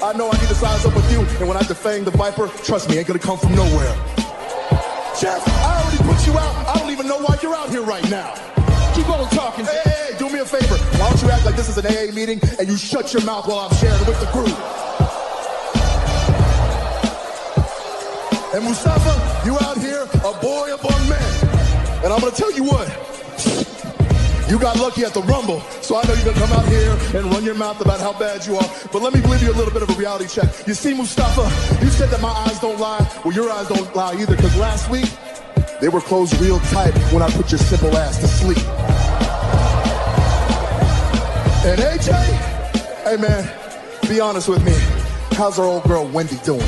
I know I need to size up with you, and when I defang the Viper, trust me, ain't gonna come from nowhere. Jeff, I already put you out. I don't even know why you're out here right now. Keep on talking. Hey, do me a favor. Why don't you act like this is an AA meeting and you shut your mouth while I'm sharing with the group? And Mustafa, you out here, a boy among men. And I'm gonna tell you what, you got lucky at the Rumble, so I know you're gonna come out here and run your mouth about how bad you are. But let me give you a little bit of a reality check. You see, Mustafa, you said that my eyes don't lie. Well, your eyes don't lie either, because last week, they were closed real tight when I put your simple ass to sleep. And AJ, hey man, be honest with me. How's our old girl Wendy doing?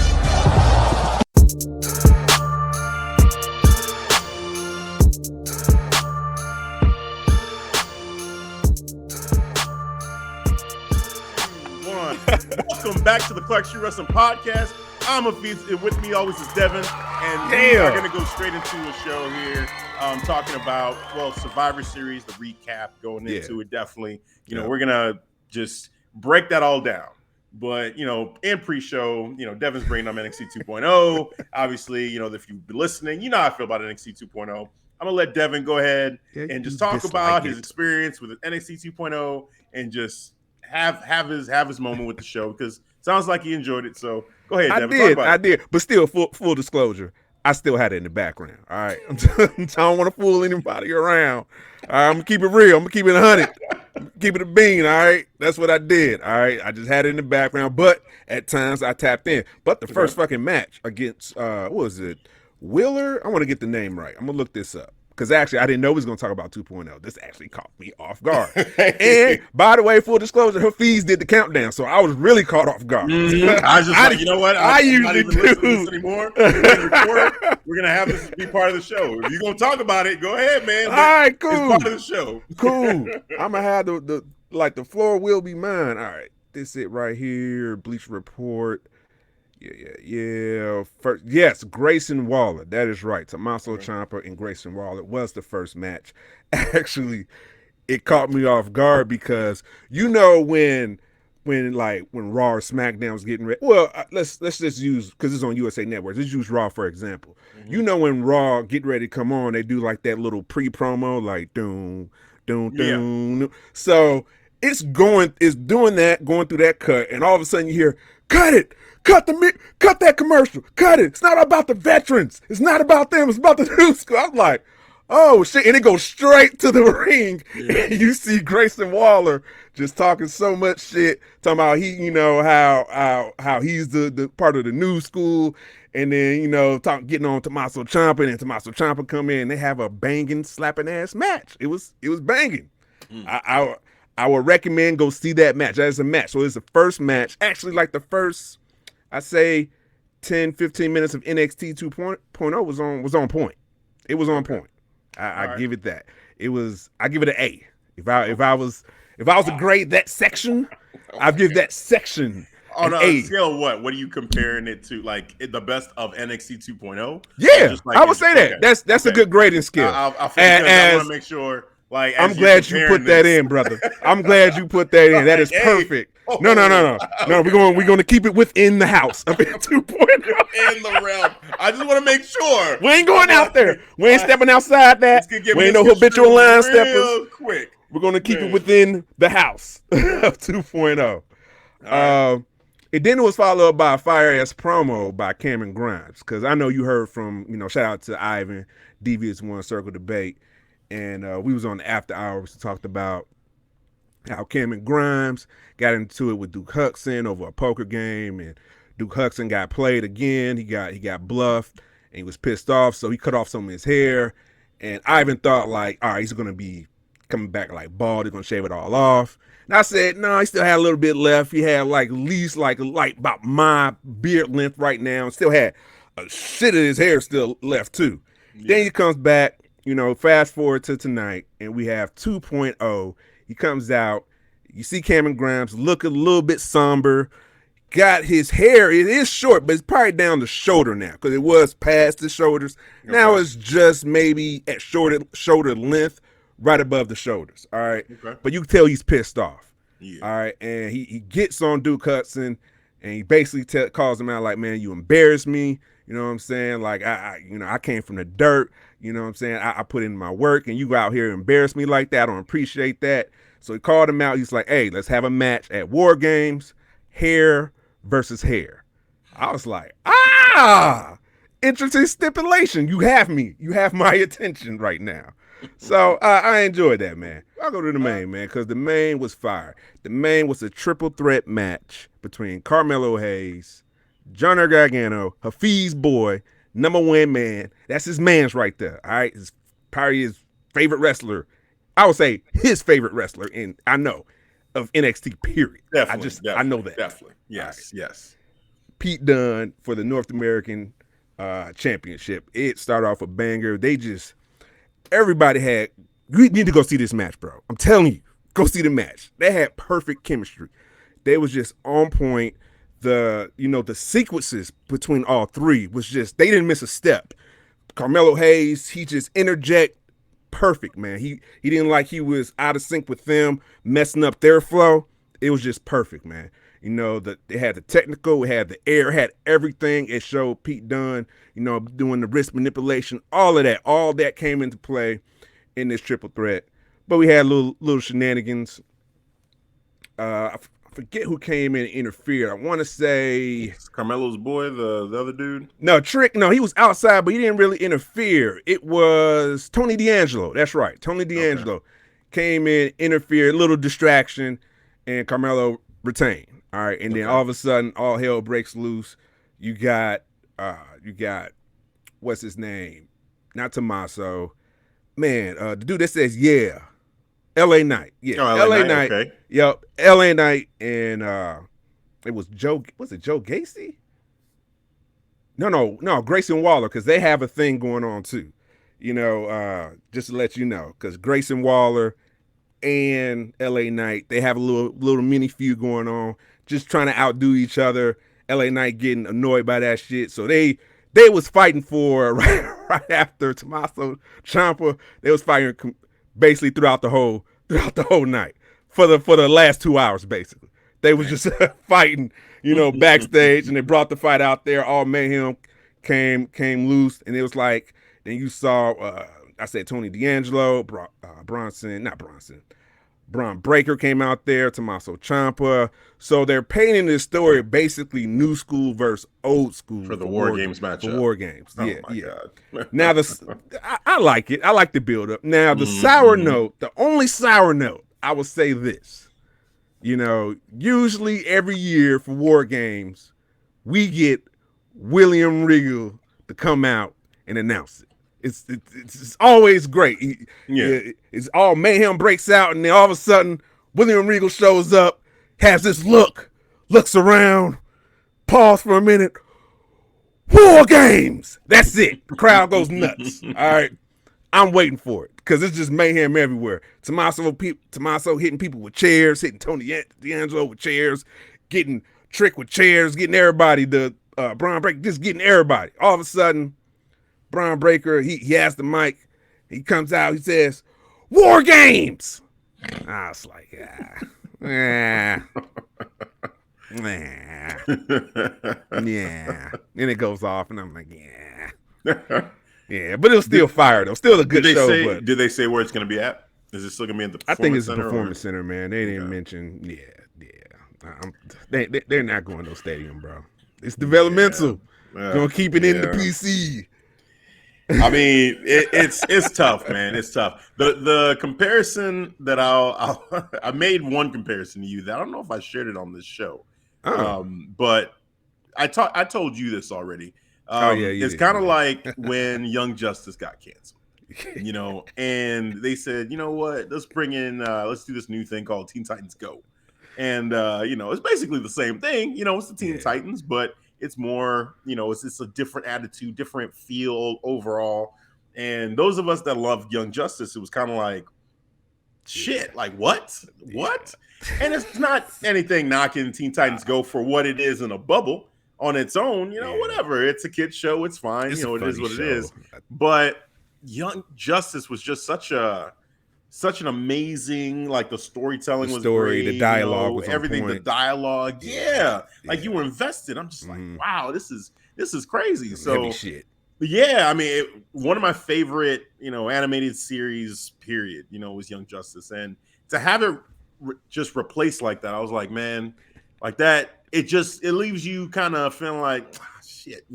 Welcome back to the Clark Street Wrestling Podcast. I'm Hafeez, and with me always is Devin, and we are going to go straight into a show here, talking about, well, Survivor Series, the recap, going into it, definitely. You know, we're going to just break that all down. But, you know, in pre-show, you know, Devin's bringing up NXT 2.0. Obviously, you know, if you've been listening, you know how I feel about NXT 2.0. I'm going to let Devin go ahead and just talk about his experience with NXT 2.0 and just have his moment with the show, because it sounds like he enjoyed it. So go ahead, Devin. I did. But still, full disclosure, I still had it in the background. All right, I don't want to fool anybody around. I'm gonna keep it real. I'm gonna keep it 100. Keep it a bean. All right, that's what I did. All right, I just had it in the background, but at times I tapped in. But the first fucking match against what was it, Wheeler? I want to get the name right. I'm gonna look this up. Because actually, I didn't know we was going to talk about 2.0. This actually caught me off guard. And by the way, full disclosure, Hafeez did the countdown, so I was really caught off guard. I was just like, you know what? I'm not even listening to this anymore. We're going to have this be part of the show. If you're going to talk about it, go ahead, man. All right, cool. It's part of the show. Cool. I'm going to have the floor will be mine. All right, this it right here, Bleach Report. Yeah. First, yes, Grayson Waller. That is right. Tommaso Ciampa and Grayson Waller was the first match. Actually, it caught me off guard because you know when Raw or SmackDown was getting ready. Well, let's just use, because it's on USA Network. Let's use Raw for example. Mm-hmm. You know when Raw get ready to come on, they do like that little pre-promo, like doom. So it's doing that, going through that cut, and all of a sudden you hear, cut it. Cut that commercial. Cut it. It's not about the veterans. It's not about them. It's about the new school. I'm like, oh shit. And it goes straight to the ring. Yeah. And you see Grayson Waller just talking so much shit, talking about how he's the part of the new school. And then, you know, getting on Tommaso Ciampa, and Tommaso Ciampa come in and they have a banging, slapping ass match. It was banging. I would recommend go see that match. That is a match. So it's the first match. Actually, like the first, I say 10, 15 minutes of NXT 2.0 was on point. It was on point. I give it that. I give it an A. If I was to grade that section, I'd give that section an A. On a scale of what? What are you comparing it to? Like the best of NXT 2.0? Yeah, I would say that. Okay. That's a good grading scale. I want to make sure. Like, I'm glad you put that in, brother. I'm glad you put that in. That is perfect. No. We're going to keep it within the house of 2.0. In the realm. I just want to make sure. We ain't going out there. We ain't stepping outside that. We ain't no habitual line steppers. Quick. We're going to keep it within the house of 2.0. And then it was followed up by a fire-ass promo by Cameron Grimes. Because I know you heard from, shout out to Ivan, Devious One, Circle Debate. And we was on the after hours. We talked about how Cameron Grimes got into it with Duke Hudson over a poker game, and Duke Hudson got played again. He got bluffed, and he was pissed off, so he cut off some of his hair. And Ivan thought, like, all right, he's gonna be coming back like bald. He's gonna shave it all off. And I said, no, he still had a little bit left. He had like at least like about my beard length right now, and still had a shit of his hair still left too. Yeah. Then he comes back. Fast forward to tonight, and we have 2.0. He comes out. You see Cameron Grimes looking a little bit somber. Got his hair. It is short, but it's probably down the shoulder now because it was past the shoulders. Okay. Now it's just maybe at shoulder length, right above the shoulders. All right. Okay. But you can tell he's pissed off. Yeah. All right. And he gets on Duke Hudson, and he basically calls him out like, man, you embarrassed me. You know what I'm saying? Like, I came from the dirt. You know what I'm saying? I put in my work, and you go out here and embarrass me like that. I don't appreciate that. So he called him out. He's like, hey, let's have a match at War Games, hair versus hair. I was like, interesting stipulation. You have me. You have my attention right now. So I enjoyed that, man. I'll go to the main, man, because the main was fire. The main was a triple threat match between Carmelo Hayes, Johnny Gargano, Hafeez boy, number one man. That's his man's right there. All right, his probably his favorite wrestler. I would say his favorite wrestler, and I know of NXT. Period. Definitely, I know that. Definitely, yes, right. yes. Pete Dunne for the North American Championship. It started off a banger. Everybody had. You need to go see this match, bro. I'm telling you, go see the match. They had perfect chemistry. They was just on point. The sequences between all three was just, they didn't miss a step. Carmelo Hayes, he just interject perfect, man. He didn't like he was out of sync with them, messing up their flow. It was just perfect, man. They had the technical, it had the air, had everything. It showed Pete Dunne, doing the wrist manipulation, all of that. All that came into play in this triple threat. But we had little shenanigans. I forget who came in and interfered. I want to say it's Carmelo's boy, the other dude. No, Trick. No, he was outside, but he didn't really interfere. It was Tony D'Angelo. That's right. Tony D'Angelo came in, interfered, little distraction, and Carmelo retained. All right, and then all of a sudden, all hell breaks loose. You got what's his name? Not Tommaso. Man, the dude that says yeah. LA Knight. Yeah. LA Knight. Okay. Yep. LA Knight, and it was Joe. Was it Joe Gacy? No, Grayson Waller, because they have a thing going on too. Just to let you know, because Grayson Waller and LA Knight, they have a little mini feud going on, just trying to outdo each other. LA Knight getting annoyed by that shit. So they was fighting for right after Tommaso Ciampa. They was fighting basically throughout the whole night for the last 2 hours. Basically, they was just fighting, backstage, and they brought the fight out there. All mayhem came loose, and it was like, then you saw I said Tony D'Angelo, Braun Breaker came out there, Tommaso Ciampa. So they're painting this story basically new school versus old school for the War Games matchup. For War Games, yeah. God. Now I like it. I like the build up. Now the sour note, the only sour note, I would say this. Usually every year for War Games, we get William Regal to come out and announce it. It's always great. It's all mayhem breaks out, and then all of a sudden, William Regal shows up, has this looks around, pause for a minute. War Games. That's it. The crowd goes nuts. All right, I'm waiting for it because it's just mayhem everywhere. Tommaso hitting people with chairs, hitting Tony D'Angelo with chairs, getting Trick with chairs, getting everybody. The Braun Breaker just getting everybody. All of a sudden, Braun Breaker, he has the mic. He comes out. He says, "War Games." I was like, yeah. Then it goes off, and I'm like, yeah. But it was still fire though. Still a good show. Did they say where it's going to be at? Is it still going to be in the Performance Center? I think it's the Performance Center, man. They didn't mention. Yeah. They're not going to no stadium, bro. It's developmental. Gonna keep it in the PC. I mean, it's tough, man. It's tough. The comparison that I made one comparison to you that I don't know if I shared it on this show, but I told you this already. It's kind of like when Young Justice got canceled, and they said, you know what, let's bring in, let's do this new thing called Teen Titans Go, and it's basically the same thing. It's the Teen Titans, but it's more, it's a different attitude, different feel overall. And those of us that love Young Justice, it was kind of like, shit, like what? And it's not anything knocking Teen Titans Go for what it is in a bubble on its own, whatever. It's a kid's show. It's fine. It is what it is. But Young Justice was just such a such an amazing, like the storytelling was story, great, the dialogue was on everything, point. the dialogue, like Yeah. you were invested. I'm just like, wow, this is crazy. Some So heavy shit. yeah, I mean, one of my favorite, animated series, period, was Young Justice, and to have it just replaced like that, I was like, man, like that, it leaves you kind of feeling like, shit,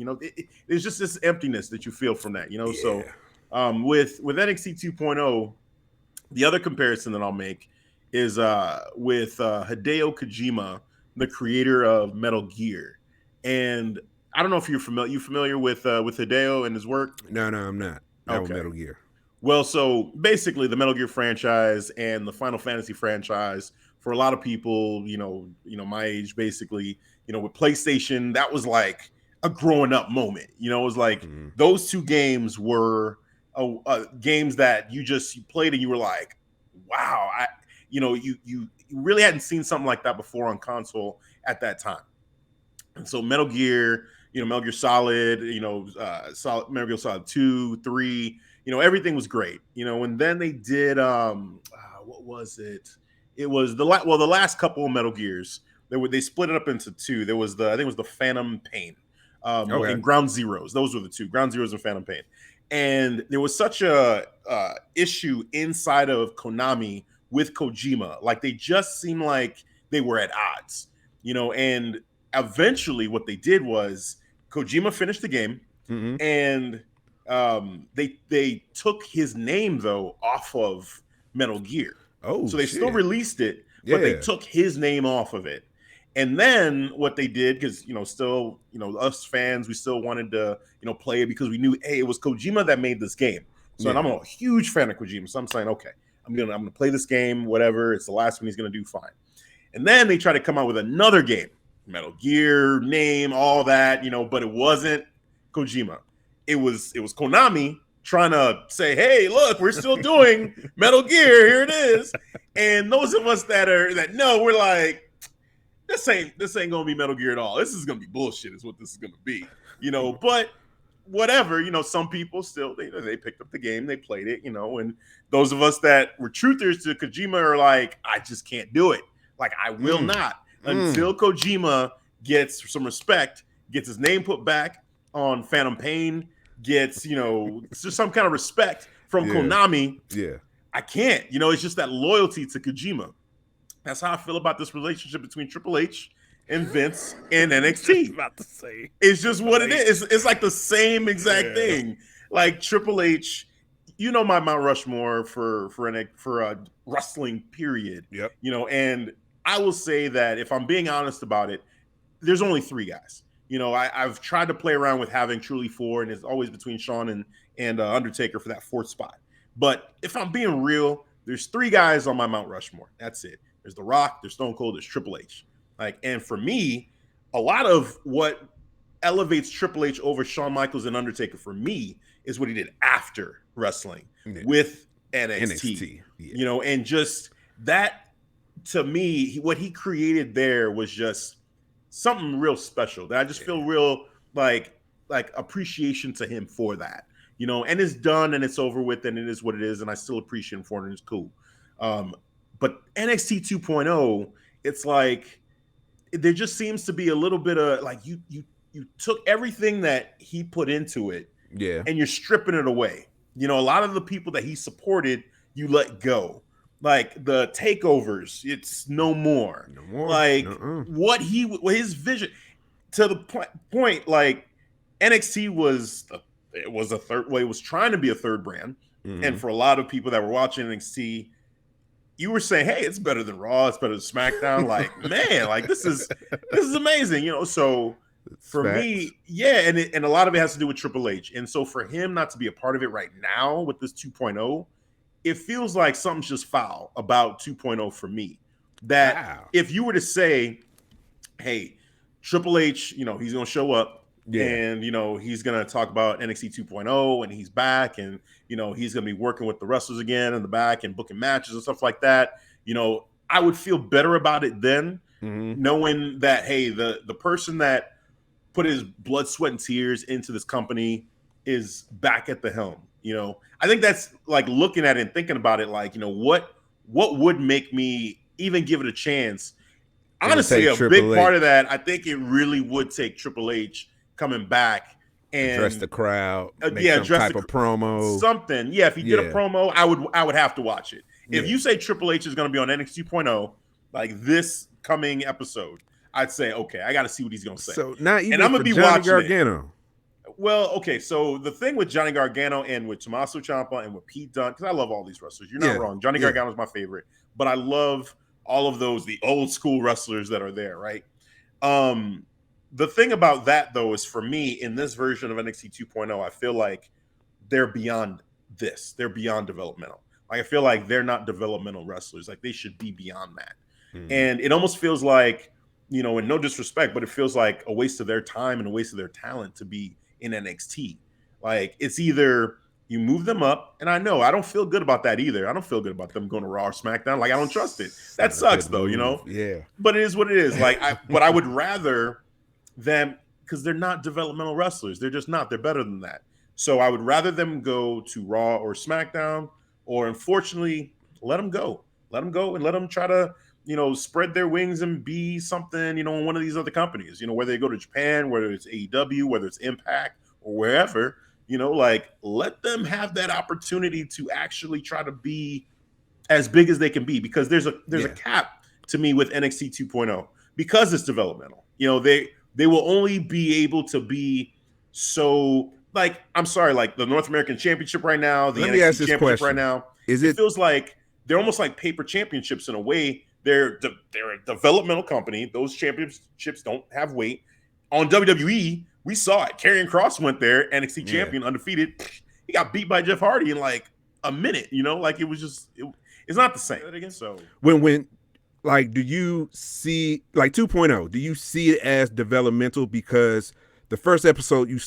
there's just this emptiness that you feel from that, So, with NXT 2.0, the other comparison that I'll make is with Hideo Kojima, the creator of Metal Gear, and I don't know if you're familiar. You familiar with Hideo and his work? No, I'm not. Not with Okay. Metal Gear. Well, so basically, the Metal Gear franchise and the Final Fantasy franchise, for a lot of people, my age, basically, with PlayStation, that was like a growing up moment. It was like those two games were games that you played and you were like, wow, you really hadn't seen something like that before on console at that time. And so Metal Gear, Metal Gear Solid, Metal Gear Solid 2, 3, everything was great. And then they did what was it? It was the last couple of Metal Gears. They split it up into two. There was I think it was the Phantom Pain, and Ground Zeroes. Those were the two, Ground Zeroes and Phantom Pain. And there was such a issue inside of Konami with Kojima. Like they just seemed like they were at odds, and eventually what they did was Kojima finished the game, and they took his name though off of Metal Gear. So they still released it, but they took his name off of it. And then what they did, because still us fans, we still wanted to play it because we knew, hey, it was Kojima that made this game. So and I'm a huge fan of Kojima, so I'm saying, okay, I'm gonna play this game, whatever. It's the last one he's gonna do, fine. And then they try to come out with another game, Metal Gear name, all that, but it wasn't Kojima. It was Konami trying to say, hey, look, we're still doing Metal Gear. Here it is. And those of us that know, we're like, this ain't gonna be Metal Gear at all. This is gonna be bullshit, is what this is gonna be. But whatever, some people still they picked up the game, they played it, and those of us that were truthers to Kojima are like, I just can't do it. Like, I will not until Kojima gets some respect, gets his name put back on Phantom Pain, gets, just some kind of respect from Konami. Yeah. I can't. It's just that loyalty to Kojima. That's how I feel about this relationship between Triple H and Vince and NXT. About to say. It's just what it is. It's like the same exact thing. Like Triple H, my Mount Rushmore for a wrestling period. Yep. And I will say that if I'm being honest about it, there's only three guys. I've tried to play around with having truly four, and it's always between Shawn and Undertaker for that fourth spot. But if I'm being real, there's three guys on my Mount Rushmore. That's it. There's The Rock, there's Stone Cold, there's Triple H. And for me, a lot of what elevates Triple H over Shawn Michaels and Undertaker for me is what he did after wrestling with NXT. And just that, to me, what he created there was just something real special that I just feel real like appreciation to him for that, and it's done and it's over with and it is what it is. And I still appreciate him for it and it's cool. But NXT 2.0, it's like there just seems to be a little bit of like you took everything that he put into it, and you're stripping it away. A lot of the people that he supported, you let go. Like the takeovers, it's no more. Like what his vision to the point. Like NXT was a third. Well, it was trying to be a third brand, and for a lot of people that were watching NXT, you were saying, hey, it's better than Raw, it's better than SmackDown. Like, man, like this is amazing, So for me, and a lot of it has to do with Triple H. And so for him not to be a part of it right now with this 2.0, it feels like something's just foul about 2.0 for me. That if you were to say, hey, Triple H, he's going to show up and, he's going to talk about NXT 2.0 and he's back and, he's going to be working with the wrestlers again in the back and booking matches and stuff like that. I would feel better about it then, knowing that, hey, the person that put his blood, sweat, and tears into this company is back at the helm. You know, I think that's like looking at it and thinking about it, like, you know, what would make me even give it a chance? It would Honestly, take a big Triple part H, of that, I think it really would take Triple H coming back address the and crowd, make yeah, some address type of promo. something. Yeah, if he did a Yeah, promo, I would have to watch it. If yeah. you say Triple H is going to be on NXT 2.0 like this coming episode, I'd say okay, I got to see what he's going to say, So not and even I'm for gonna be Johnny watching it. Gargano. Well, okay, so the thing with Johnny Gargano and with Tommaso Ciampa and with Pete Dunne, because I love all these wrestlers. You're not Yeah, wrong. Johnny yeah. Gargano is my favorite, but I love all of those, the old school wrestlers that are there, right? The thing about that though is for me in this version of NXT 2.0, I feel like they're beyond this. They're beyond developmental. Like I feel like they're not developmental wrestlers. Like they should be beyond that. And it almost feels like, you know, and no disrespect, but it feels like a waste of their time and a waste of their talent to be in NXT. Like it's either you move them up, and I know I don't feel good about that either. I don't feel good about them going to Raw or SmackDown. Like I don't trust it. That sucks though, you know. Yeah. But it is what it is. Like but I would rather them, because they're not developmental wrestlers. They're just not. They're better than that. So I would rather them go to Raw or SmackDown, or unfortunately, let them go. Let them go and let them try to, you know, spread their wings and be something, you know, in one of these other companies, you know, whether they go to Japan, whether it's AEW, whether it's Impact or wherever, you know, like let them have that opportunity to actually try to be as big as they can be, because there's a cap to me with NXT 2.0 because it's developmental. You know, they will only be able to be so, like, I'm sorry, like the North American Championship right now, the Let me ask NXT this Championship question. right now, Is it it feels like they're almost like paper championships in a way. They're a developmental company. Those championships don't have weight. On WWE, we saw it. Karrion Kross went there, NXT champion, undefeated. He got beat by Jeff Hardy in like a minute. You know, like it was just it's not the same. So when like do you see like 2.0? Do you see it as developmental because the first episode you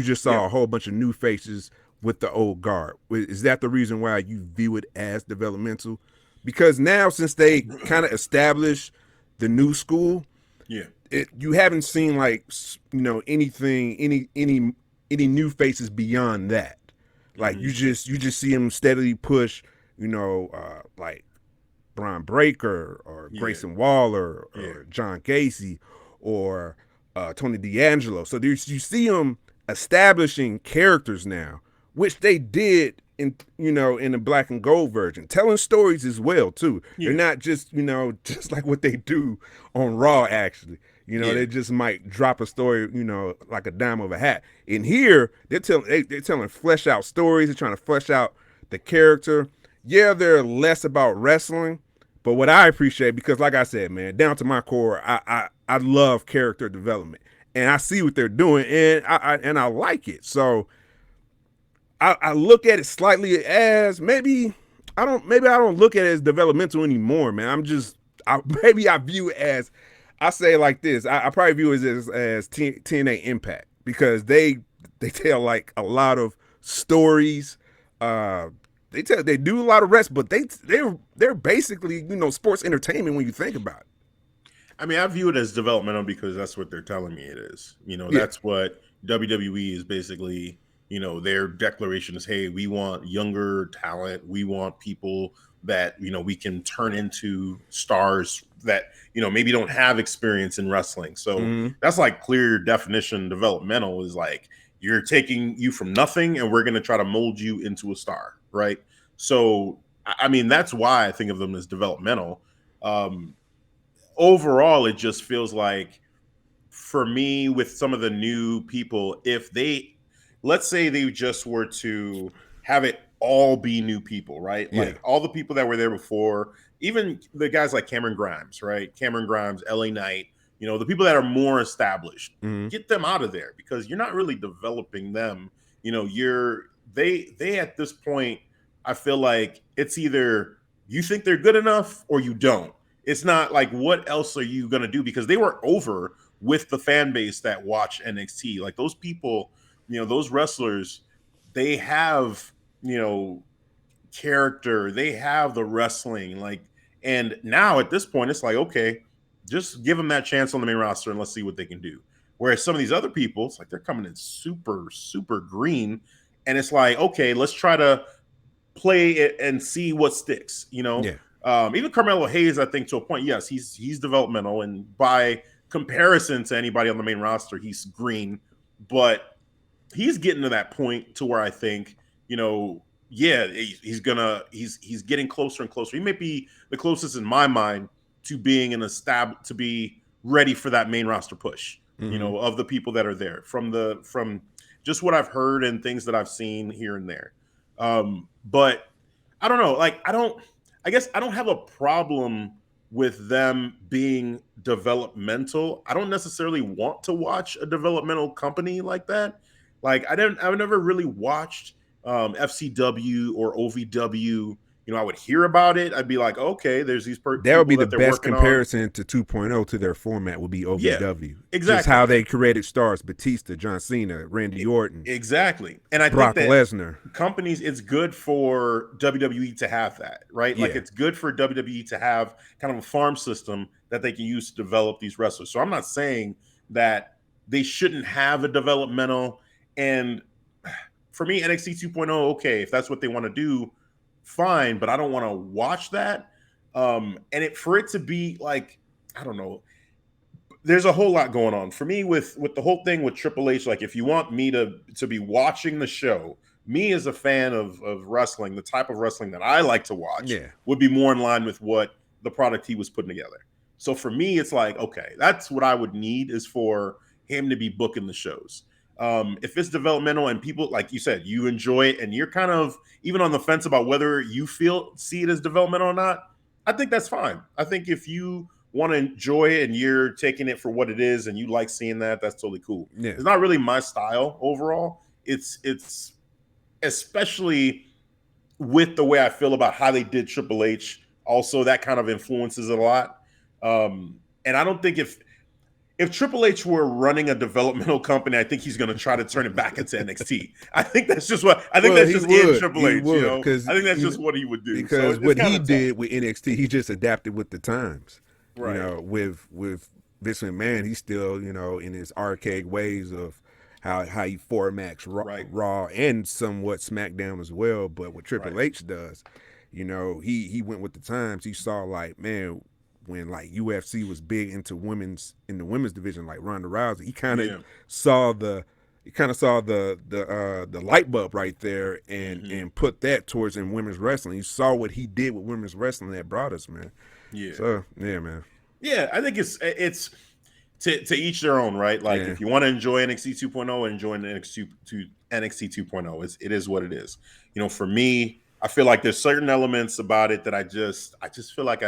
just saw a whole bunch of new faces with the old guard? Is that the reason why you view it as developmental? Because now, since they kind of established the new school, you haven't seen like, you know, anything, any new faces beyond that. Like you just see them steadily push, you know, like Braun Breaker or Grayson Waller or John Gacy or Tony D'Angelo. So you see them establishing characters now, which they did in, you know, in the black and gold version, telling stories as well too. They're not just, you know, just like what they do on Raw. Actually, you know, they just might drop a story, you know, like a dime of a hat. In here, they're telling flesh out stories. They're trying to flesh out the character. Yeah, they're less about wrestling, but what I appreciate, because like I said, man, down to my core, I love character development, and I see what they're doing, and I like it. So I look at it slightly as maybe I don't look at it as developmental anymore, man. Maybe I view it as, I say it like this. I probably view it as TNA Impact, because they tell like a lot of stories. They do a lot of rest, but they're basically, you know, sports entertainment when you think about it. I mean, I view it as developmental because that's what they're telling me it is. You know, that's what WWE is basically. You know, their declaration is, hey, we want younger talent. We want people that, you know, we can turn into stars that, you know, maybe don't have experience in wrestling. So that's like clear definition developmental, is like you're taking you from nothing and we're going to try to mold you into a star. Right. So, I mean, that's why I think of them as developmental. Overall, it just feels like, for me, with some of the new people, if let's say they just were to have it all be new people, right? Like all the people that were there before, even the guys like Cameron Grimes, right? Cameron Grimes, LA Knight, you know, the people that are more established, get them out of there, because you're not really developing them. You know, they at this point, I feel like it's either you think they're good enough or you don't. It's not like, what else are you going to do? Because they were over with the fan base that watch NXT. Like those people, you know, those wrestlers, they have, you know, character, they have the wrestling, like, and now at this point, it's like, okay, just give them that chance on the main roster and let's see what they can do. Whereas some of these other people, it's like they're coming in super, super green, and it's like, okay, let's try to play it and see what sticks. Yeah. Even Carmelo Hayes, I think to a point, yes, he's developmental, and by comparison to anybody on the main roster, he's green, but he's getting to that point to where I think, yeah, he's getting closer and closer. He may be the closest in my mind to being to be ready for that main roster push, of the people that are there from just what I've heard and things that I've seen here and there. But I don't know, I guess I don't have a problem with them being developmental. I don't necessarily want to watch a developmental company like that. I've never really watched FCW or OVW. I would hear about it. I'd be like, okay, there's these that would be the best comparison to 2.0 to their format would be OVW. Yeah, exactly. Just how they created stars: Batista, John Cena, Randy Orton. Exactly. And I Brock think Lesnar. Companies, it's good for WWE to have that, right? Yeah. It's good for WWE to have kind of a farm system that they can use to develop these wrestlers. So I'm not saying that they shouldn't have a developmental. And for me, NXT 2.0, okay, if that's what they want to do, fine, but I don't want to watch that. And for it to be like, I don't know, there's a whole lot going on for me with the whole thing with Triple H. Like, if you want me to be watching the show, me as a fan of wrestling, the type of wrestling that I like to watch would be more in line with what the product he was putting together. So for me, it's like, okay, that's what I would need, is for him to be booking the shows. If it's developmental and people, like you said, you enjoy it and you're kind of even on the fence about whether you see it as developmental or not, I think that's fine. I think if you want to enjoy it and you're taking it for what it is and you like seeing that, that's totally cool. Yeah. It's not really my style overall. It's especially with the way I feel about how they did Triple H. Also, that kind of influences it a lot. And I don't think if Triple H were running a developmental company, I think he's going to try to turn it back into NXT. I think that's just what I think. That's just in Triple H. I think that's just what he would do. Because what he did with NXT, he just adapted with the times. Right. With Vince McMahon, he's still in his archaic ways of how he formats Raw and somewhat SmackDown as well. But what Triple H does, he went with the times. He saw when UFC was big in the women's division, like Ronda Rousey, he kind of saw the light bulb right there and put that towards in women's wrestling. You saw what he did with women's wrestling that brought us, man. Yeah. So man. Yeah, I think it's to each their own, right? If you want to enjoy NXT 2.0, enjoy NXT 2.0. It is what it is. For me, I feel like there's certain elements about it that I just feel like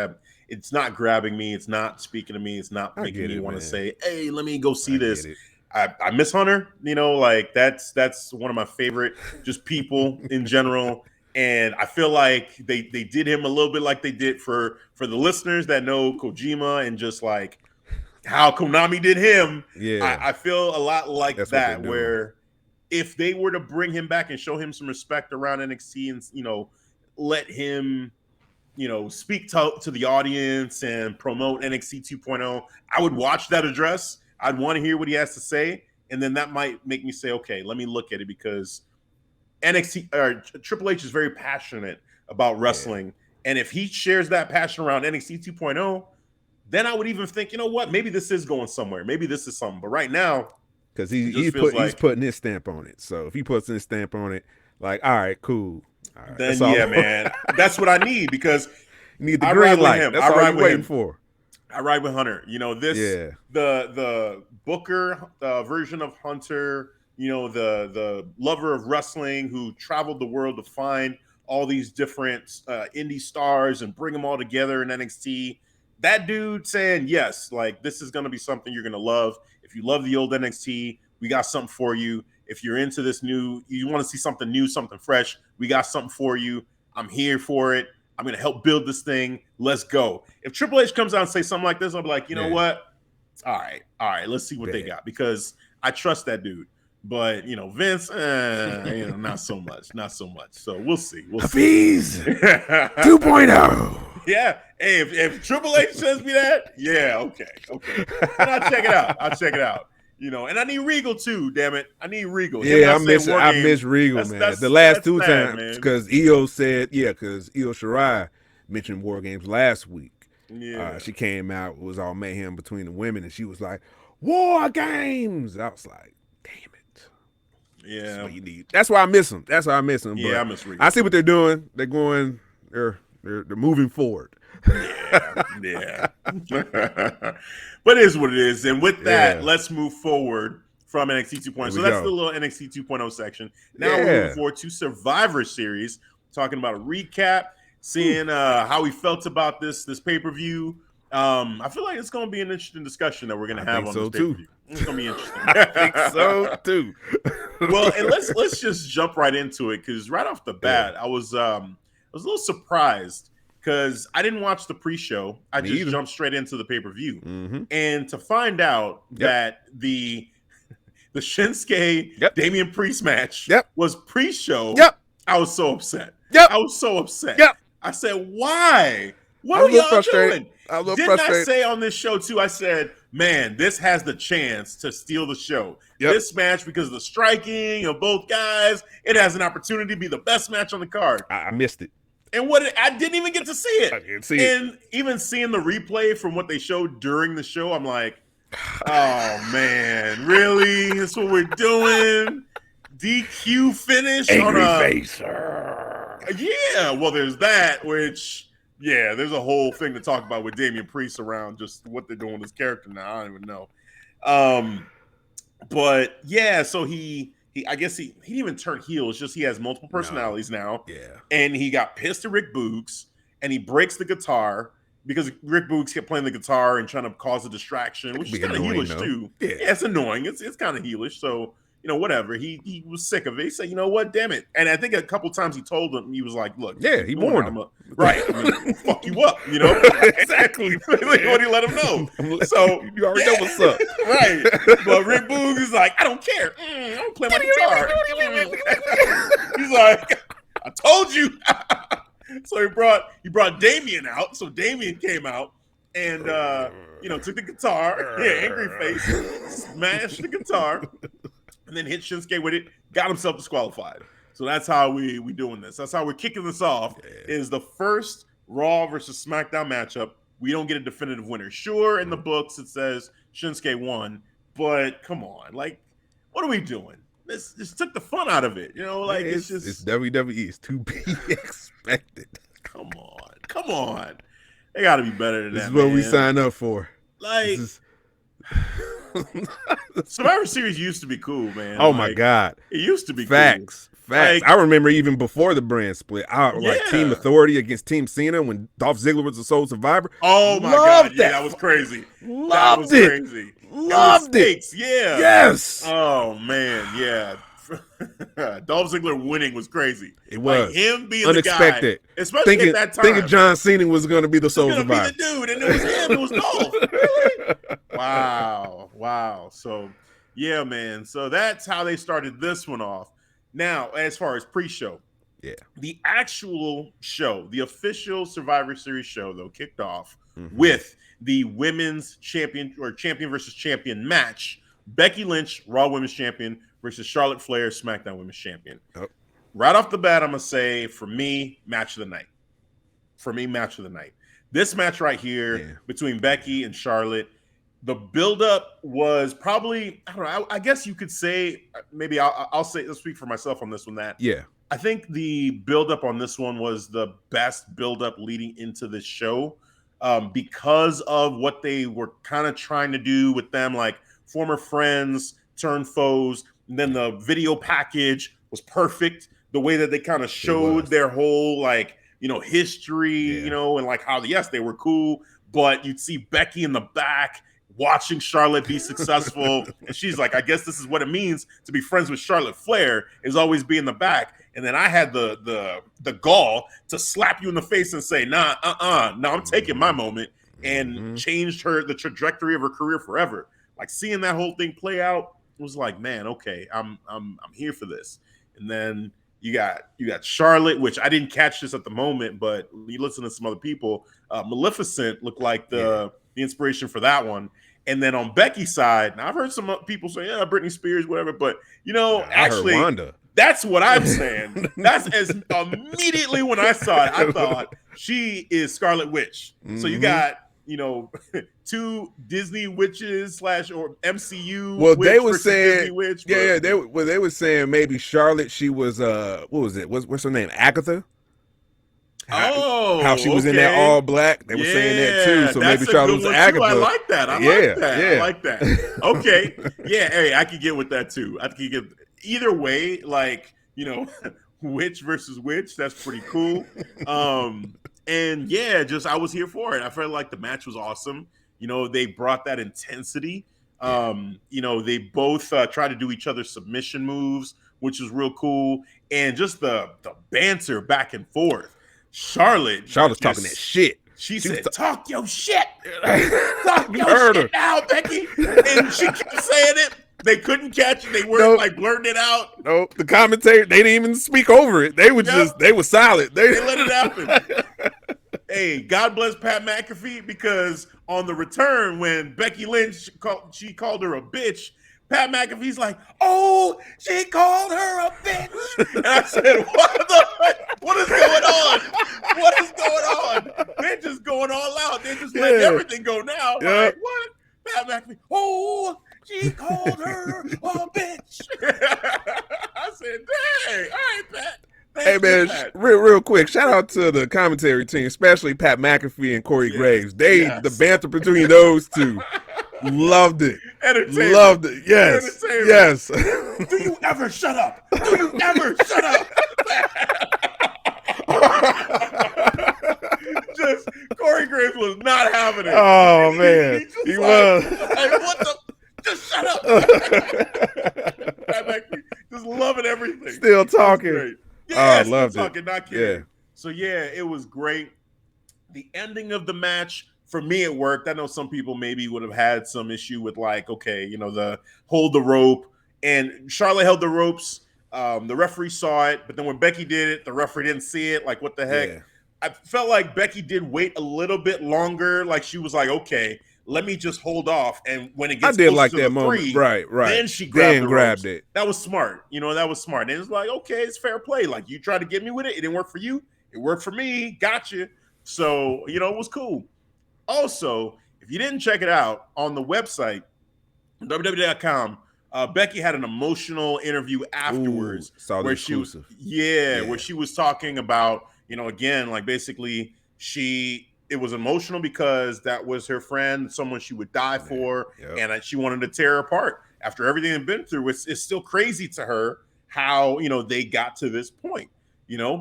it's not grabbing me. It's not speaking to me. It's not making me want to say, hey, let me go see this. I miss Hunter, that's one of my favorite just people in general. And I feel like they did him a little bit like they did for the listeners that know Kojima and just like how Konami did him. Yeah. I feel a lot like that, where if they were to bring him back and show him some respect around NXT and, let him, speak to the audience and promote NXT 2.0, I would watch that address. I'd want to hear what he has to say. And then that might make me say, okay, let me look at it, because Triple H is very passionate about wrestling. Yeah. And if he shares that passion around NXT 2.0, then I would even think, what, maybe this is going somewhere. Maybe this is something. But right now, because he's putting his stamp on it. So if he puts his stamp on it, all right, cool. All right, then man, that's what I need, because you need the green light. That's all I'm waiting for. I ride with Hunter. The Booker version of Hunter, the lover of wrestling who traveled the world to find all these different indie stars and bring them all together in NXT. That dude saying, yes, this is going to be something you're going to love. If you love the old NXT, we got something for you. If you're into this you want to see something new, something fresh, we got something for you. I'm here for it. I'm going to help build this thing. Let's go. If Triple H comes out and say something like this, I'll be like, you know what? All right. Let's see what they got, because I trust that dude. But, Vince, not so much. So we'll see. Hafeez 2.0. Yeah. Hey, if Triple H says me that, okay. And I'll check it out. And I need Regal too. Damn it, I need Regal. Yeah, I miss Regal, man. The last two times because Io said, because Io Shirai mentioned War Games last week. Yeah, she came out, it was all mayhem between the women, and she was like, War Games. I was like, damn it. Yeah, that's what you need. That's why I miss them. Yeah, but I miss Regal. I see what they're doing. They're going. They're moving forward. Yeah. But it is what it is. And with that, let's move forward from NXT 2.0. So that's the little NXT 2.0 section. Now we're moving forward to Survivor Series, talking about a recap, seeing how we felt about this pay-per-view. I feel like it's going to be an interesting discussion that we're going to have on this pay-per-view. It's going to be interesting. I think so too. Well, and let's just jump right into it, because right off the bat, I was a little surprised because I didn't watch the pre-show. I just jumped straight into the pay-per-view. And to find out that the Shinsuke Damian Priest match was pre-show, I was so upset. I was so upset. I said, why? What are y'all doing? Didn't I say on this show too, I said, man, this has the chance to steal the show. This match, because of the striking of both guys, it has an opportunity to be the best match on the card. I missed it. And I didn't even get to see it. I didn't see it. And even seeing the replay from what they showed during the show, I'm like, oh man, really? That's what we're doing? DQ finish Angry on a facer. Yeah, well, there's that, which there's a whole thing to talk about with Damian Priest around just what they're doing with his character now. I don't even know. But yeah, so I guess he didn't even turn heel. It's just he has multiple personalities now. Yeah. And he got pissed at Rick Boogs, and he breaks the guitar because Rick Boogs kept playing the guitar and trying to cause a distraction, which is kind of heelish too. Yeah, it's annoying. It's kind of heelish. So, whatever. He was sick of it. He said, you know what, damn it. And I think a couple times he told him, he was like, look. Yeah, he warned him. Right. Fuck you up, Exactly. What do you let him know? So you already know what's up. Right. But Rick Boogs is like, I don't care. I don't play my guitar. He's like, I told you. So he brought Damian out. So Damian came out and took the guitar, angry face, smashed the guitar, and then hit Shinsuke with it, got himself disqualified. So that's how we doing this. That's how we're kicking this off. Is the first Raw versus SmackDown matchup. We don't get a definitive winner. Sure, in the books it says Shinsuke won, but come on, like, what are we doing? This took the fun out of it, it's WWE. It's to be expected. Come on. They got to be better than that. This is what we sign up for. Like, Survivor Series used to be cool, man. Oh my God, it used to be facts. Cool. Facts. I remember even before the brand split, like Team Authority against Team Cena when Dolph Ziggler was the sole survivor. Oh my God, that was crazy. Loved it. Crazy. Loved it. Yeah. Yes. Oh man, yeah. Dolph Ziggler winning was crazy. It was like him being unexpected. The guy, especially at that time. Thinking John Cena was going to be the sole survivor. Be the dude, and it was him. It was Dolph. Really? Wow. So, yeah, man. So that's how they started this one off. Now, as far as pre-show, the actual show, the official Survivor Series show, though, kicked off with the women's champion versus champion match. Becky Lynch, Raw Women's Champion, versus Charlotte Flair, SmackDown Women's Champion. Oh. Right off the bat, I'm going to say, for me, match of the night. This match right here between Becky and Charlotte, the buildup was probably, I don't know, I guess you could say, maybe I'll speak for myself on this one, that I think the buildup on this one was the best buildup leading into this show because of what they were kind of trying to do with them, like former friends turn foes. And then the video package was perfect. The way that they kind of showed their whole, like, history, and like how, yes, they were cool, but you'd see Becky in the back watching Charlotte be successful. And she's like, I guess this is what it means to be friends with Charlotte Flair, is always be in the back. And then I had the gall to slap you in the face and say, no, I'm taking my moment, and changed the trajectory of her career forever. Like, seeing that whole thing play out was like, man, okay, I'm here for this. And then you got Charlotte, which I didn't catch this at the moment, but you listen to some other people. Maleficent looked like the inspiration for that one. And then on Becky's side, now I've heard some people say, yeah, Britney Spears, whatever. But, actually, I heard Wanda. That's what I'm saying. That's as immediately when I saw it, I thought she is Scarlet Witch. Mm-hmm. So you got, two Disney witches / or MCU. Well, witch they were versus saying, Disney witch, they were saying maybe Charlotte. She was what was it? What's her name? Agatha. How she was in that all black. They were saying that too. So maybe Charlotte was Agatha. I like that. I like that. Okay. Yeah. Hey, I could get with that too. I could get either way. Witch versus witch. That's pretty cool. And yeah, I was here for it. I felt like the match was awesome. They brought that intensity. They both tried to do each other's submission moves, which was real cool. And just the banter back and forth. Charlotte's talking that shit. She said, talk your shit. Talk your shit now, Becky. And she kept saying it. They couldn't catch it. They weren't blurting it out. No, the commentator, they didn't even speak over it. They were they were silent. They let it happen. Hey, God bless Pat McAfee, because on the return, when Becky Lynch called her a bitch, Pat McAfee's like, oh, she called her a bitch. And I said, what is going on? What is going on? They're just going all out. They're just letting everything go now. Like, what? Pat McAfee, oh, she called her a bitch. I said, dang, all right, Pat. Hey man, real quick, shout out to the commentary team, especially Pat McAfee and Corey Graves. The banter between those two, loved it. Loved it. Yes. Do you ever shut up? Do you ever shut up? Just Corey Graves was not having it. Oh man, he was. Hey, what the? Just shut up. Pat McAfee, just loving everything. Still talking. Yeah, I loved it. Not kidding. Yeah. So yeah, it was great. The ending of the match, for me, it worked. I know some people maybe would have had some issue with the hold the rope, and Charlotte held the ropes. The referee saw it, but then when Becky did it, the referee didn't see it. Like, what the heck? Yeah. I felt like Becky did wait a little bit longer. Like, she was like, okay, let me just hold off. And when it gets close to the moment. 3, right. Then she grabbed it. That was smart. That was smart. And it's like, okay, it's fair play. Like, you tried to get me with it. It didn't work for you. It worked for me. Gotcha. So, it was cool. Also, if you didn't check it out on the website, www.com, Becky had an emotional interview afterwards. Where she was talking about, again, like basically it was emotional because that was her friend, someone she would die for, and she wanted to tear her apart. After everything they've been through, it's still crazy to her how, they got to this point,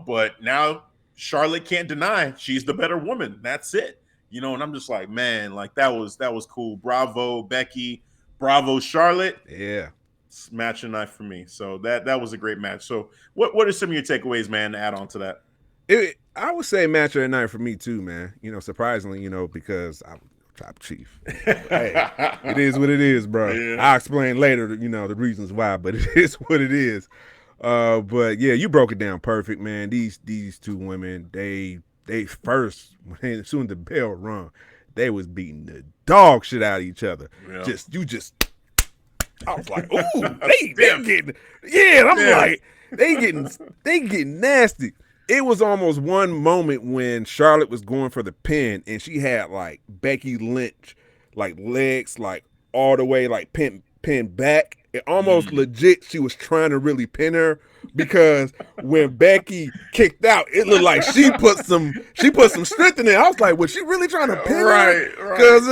but now Charlotte can't deny she's the better woman. That's it. And I'm just like, man, like that was cool. Bravo, Becky. Bravo, Charlotte. Yeah. It's match and night for me. So that was a great match. So what are some of your takeaways, man, to add on to that? I would say match of the night for me too, man. Surprisingly, because I'm top chief. Hey, it is what it is, bro. Yeah. I'll explain later, the reasons why, but it is what it is. But yeah, you broke it down perfect, man. These two women, they first, as soon as the bell rung, they was beating the dog shit out of each other. Yeah. I was like, ooh, they getting, yeah. I'm like, they getting nasty. It was almost one moment when Charlotte was going for the pin, and she had like Becky Lynch, like legs, like all the way, like pinned back. It almost legit, she was trying to really pin her, because when Becky kicked out, it looked like she put some strength in it. I was like, was she really trying to pin her? Because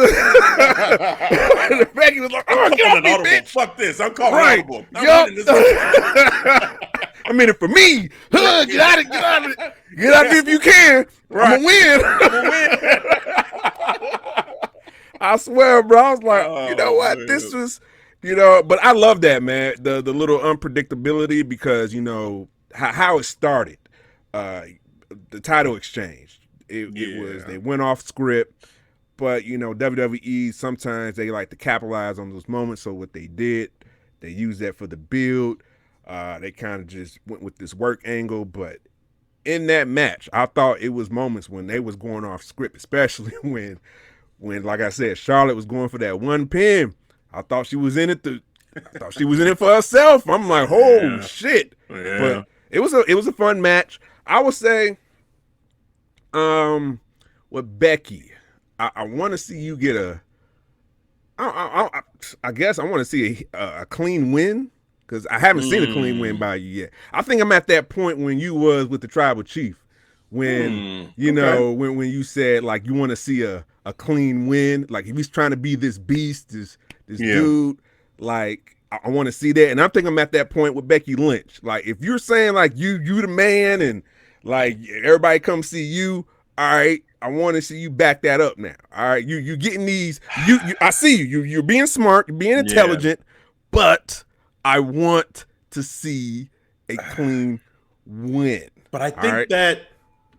Becky was like, "Oh, get off me, bitch! Fuck this! I'm calling audible. I mean it for me. Get out of it if you can. Right. I'm gonna win. I swear, bro. I was like, you know what? Man. This was. But I love that, man. The little unpredictability, because how it started, the title exchange. It was, they went off script, but WWE, sometimes they like to capitalize on those moments. So what they did, they used that for the build. They kind of just went with this work angle, but in that match, I thought it was moments when they was going off script, especially when when, like I said, Charlotte was going for that one pin. I thought she was in it for herself. I'm like, oh shit. Yeah. But it was a fun match. I would say, with Becky, I want to see you get I guess I want to see a clean win, because I haven't seen a clean win by you yet. I think I'm at that point when you was with the Tribal Chief, when you know when you said like you want to see a clean win, like if he's trying to be this beast, this dude, like I want to see that. And I think I'm at that point with Becky Lynch. Like if you're saying like you the man and like everybody come see you, all right, I want to see you back that up now. All right, you getting these. I see you. You're being smart. You're being intelligent, but I want to see a clean win. But I think that,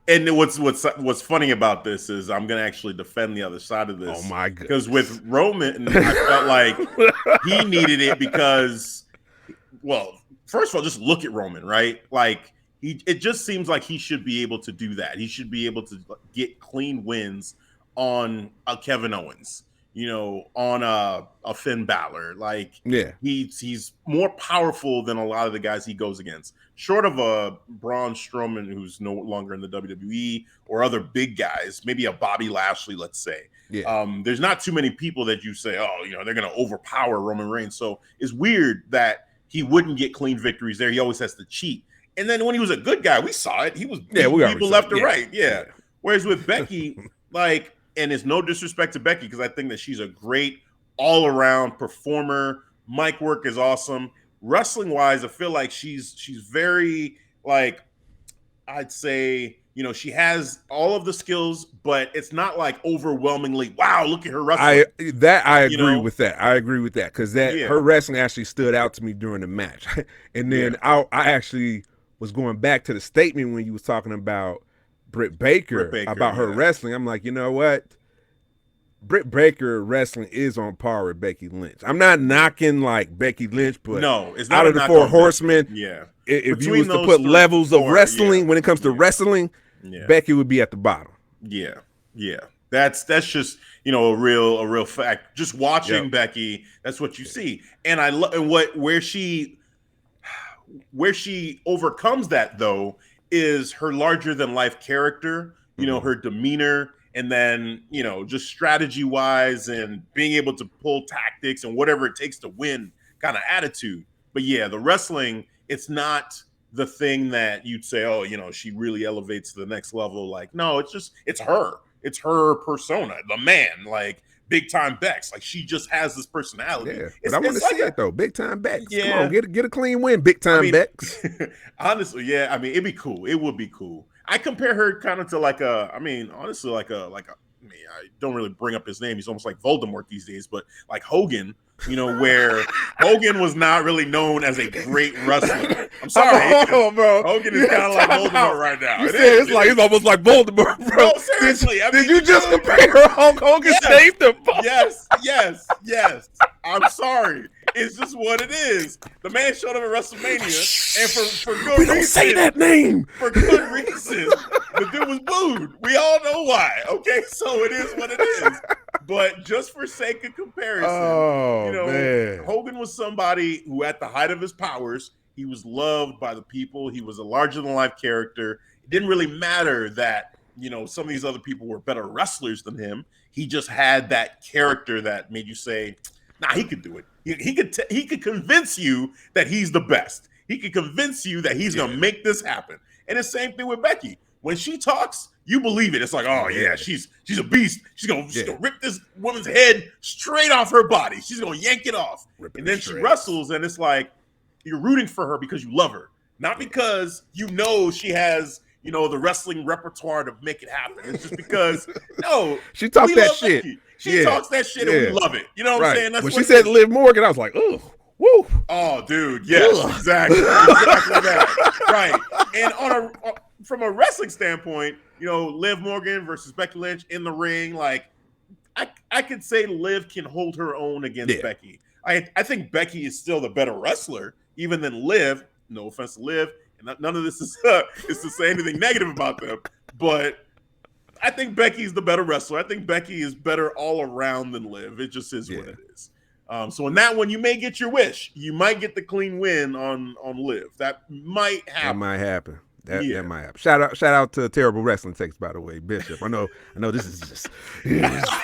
and what's funny about this is I'm gonna actually defend the other side of this. Oh my goodness! Because with Roman, I felt like he needed it because, well, first of all, just look at Roman, right? Like. It just seems like he should be able to do that. He should be able to get clean wins on a Kevin Owens, you know, on a Finn Balor. Like, he's more powerful than a lot of the guys he goes against. Short of a Braun Strowman, who's no longer in the WWE, or other big guys, maybe a Bobby Lashley, let's say. There's not too many people that you say, oh, you know, they're going to overpower Roman Reigns. So it's weird that he wouldn't get clean victories there. He always has to cheat. And then when he was a good guy, we saw it. He was beating people left and right. Yeah. Whereas with Becky, like, and it's no disrespect to Becky, because I think that she's a great all-around performer. Mic work is awesome. Wrestling-wise, I feel like she's very, like, I'd say, you know, she has all of the skills, but it's not like overwhelmingly, wow, look at her wrestling. I agree with that. I agree with that, because her wrestling actually stood out to me during the match. And then I actually was going back to the statement when you was talking about Britt Baker about her wrestling. I'm like, you know what? Britt Baker wrestling is on par with Becky Lynch. I'm not knocking like Becky Lynch, but no, it's not out of the four horsemen. If Between you was to put levels of wrestling when it comes to wrestling, Becky would be at the bottom. That's just, you know, a real fact. Just watching Becky, that's what you see. And I love where she overcomes that, though, is her larger than life character, you know, her demeanor, and then, you know, just strategy wise and being able to pull tactics and whatever it takes to win kind of attitude. But yeah, the wrestling, it's not the thing that you'd say, oh, you know, she really elevates to the next level. Like, no, it's her persona, the man, like big time Bex. Like, she just has this personality. But I want to see it though. Big time Bex. Come on, get a clean win, big time Bex. Honestly, I mean, it'd be cool. It would be cool. I compare her kind of to honestly, I don't really bring up his name. He's almost like Voldemort these days, but like Hogan, you know, where Hogan was not really known as a great wrestler. I'm sorry, bro. Hogan is kind of like Voldemort right now. He's almost like Voldemort, bro. No, seriously. Did you just compare Hulk Hogan saved the ball? Yes. I'm sorry. It's just what it is. The man showed up at WrestleMania, and for good reason. Don't say that name. For good reason. The dude was booed. We all know why. Okay, so it is what it is. But just for sake of comparison, man. Hogan was somebody who, at the height of his powers, he was loved by the people. He was a larger-than-life character. It didn't really matter that, you know, some of these other people were better wrestlers than him. He just had that character that made you say, nah, he could do it. He could convince you that he's the best. He could convince you that he's going to make this happen. And the same thing with Becky. When she talks, you believe it. It's like, oh yeah, she's a beast. She's gonna rip this woman's head straight off her body. She's gonna yank it off. And then she wrestles, and it's like you're rooting for her because you love her, not because you know she has, you know, the wrestling repertoire to make it happen. It's just because she talks that shit. Becky. She talks that shit, and we love it. You know what I'm saying? That's when she said Liv Morgan, I was like, oh, woo. Oh, dude, yes, exactly that. Right. And from a wrestling standpoint, you know, Liv Morgan versus Becky Lynch in the ring, like I could say Liv can hold her own against Becky. I think Becky is still the better wrestler, even than Liv. No offense to Liv, and none of this is to say anything negative about them, but I think Becky's the better wrestler. I think Becky is better all around than Liv. It just is what it is. So in that one, you may get your wish. You might get the clean win on Liv. That might happen. That might happen. That might happen. Shout out to Terrible Wrestling Takes, by the way, Bishop. I know this is just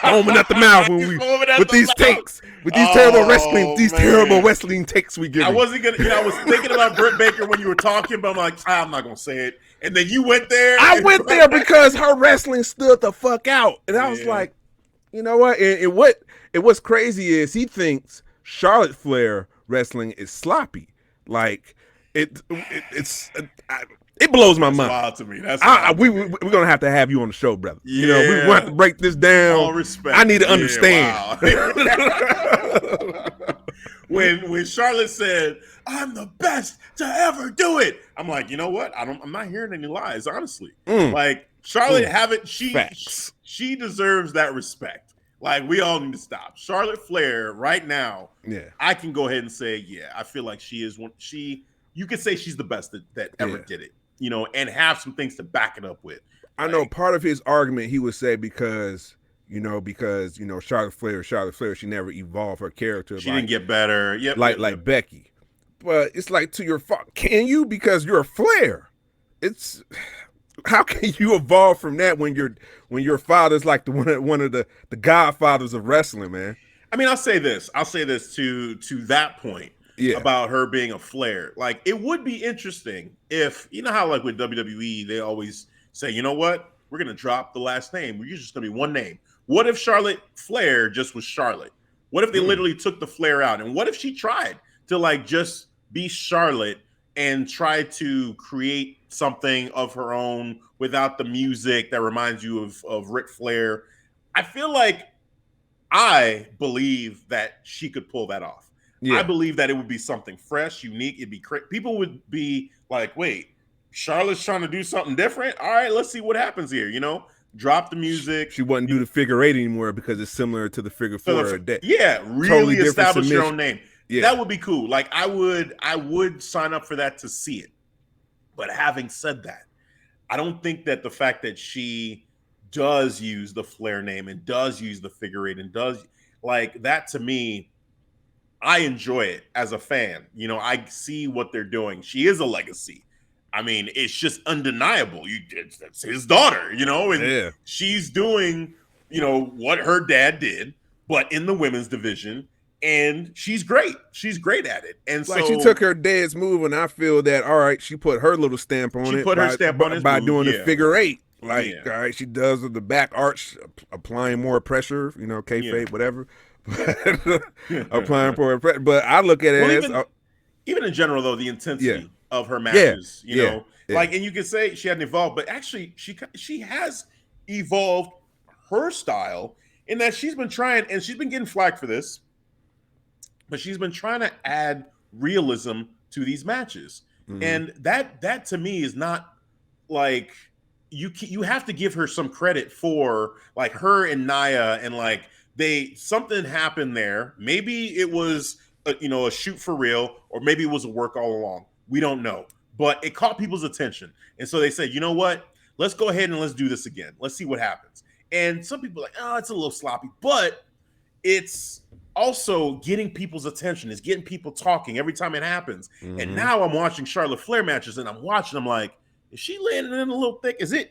foaming at the mouth when we with these takes, with these terrible wrestling takes we give. I wasn't gonna. I was thinking about Britt Baker when you were talking, but I'm like, I'm not gonna say it. And then you went there. I went there because her wrestling stood the fuck out, and I was like, you know what? And what's crazy is he thinks Charlotte Flair wrestling is sloppy. Like it's. It blows my mind. Wild to me. That's we're gonna have to have you on the show, brother. Yeah. You know, we want to break this down. All respect. I need to understand. Wow. when Charlotte said, "I'm the best to ever do it," I'm like, you know what? I'm not hearing any lies, honestly. Like Charlotte, she deserves that respect. Like we all need to stop. Charlotte Flair right now. Yeah, I can go ahead and say, I feel like she is one. You could say she's the best that ever did it. You know, and have some things to back it up with. I know part of his argument he would say because Charlotte Flair, she never evolved her character. She didn't get better. Yep. Like Becky. But it's like to your fault. Can you? Because you're a Flair. It's how can you evolve from that when your father's like one of the godfathers of wrestling, man? I mean, I'll say this to that point. About her being a Flair. Like, it would be interesting if, you know how like with WWE, they always say, you know what? We're going to drop the last name. We're just going to be one name. What if Charlotte Flair just was Charlotte? What if they literally took the Flair out? And what if she tried to like just be Charlotte and try to create something of her own without the music that reminds you of Ric Flair? I feel like I believe that she could pull that off. I believe that it would be something fresh, unique. It'd be people would be like, wait, Charlotte's trying to do something different? All right, let's see what happens here, you know? Drop the music. She wouldn't do the figure eight anymore because it's similar to the figure four. Really totally establish your own name. Yeah. That would be cool. Like I would sign up for that to see it. But having said that, I don't think that the fact that she does use the Flair name and does use the figure eight and does like that, to me, I enjoy it as a fan. You know, I see what they're doing. She is a legacy. I mean, it's just undeniable. That's his daughter, you know, and she's doing, you know, what her dad did, but in the women's division, and she's great. She's great at it. And like, so she took her dad's move, and I feel that, all right, she put her little stamp on it. She put her stamp on it by doing the figure eight. Like, all right, she does the back arch, applying more pressure, you know, kayfabe, whatever. Applying for it, but I look at it as even in general though, the intensity of her matches, you know, like, and you can say she hadn't evolved, but actually she has evolved her style in that she's been trying, and she's been getting flack for this, but she's been trying to add realism to these matches, and that to me is not like you have to give her some credit for like her and Nia and like. Something happened there. Maybe it was a shoot for real, or maybe it was a work all along. We don't know, but it caught people's attention, and so they said, you know what? Let's go ahead and let's do this again. Let's see what happens. And some people are like, oh, it's a little sloppy, but it's also getting people's attention. It's getting people talking every time it happens. And now I'm watching Charlotte Flair matches, and I'm like, is she landing in a little thick? Is it,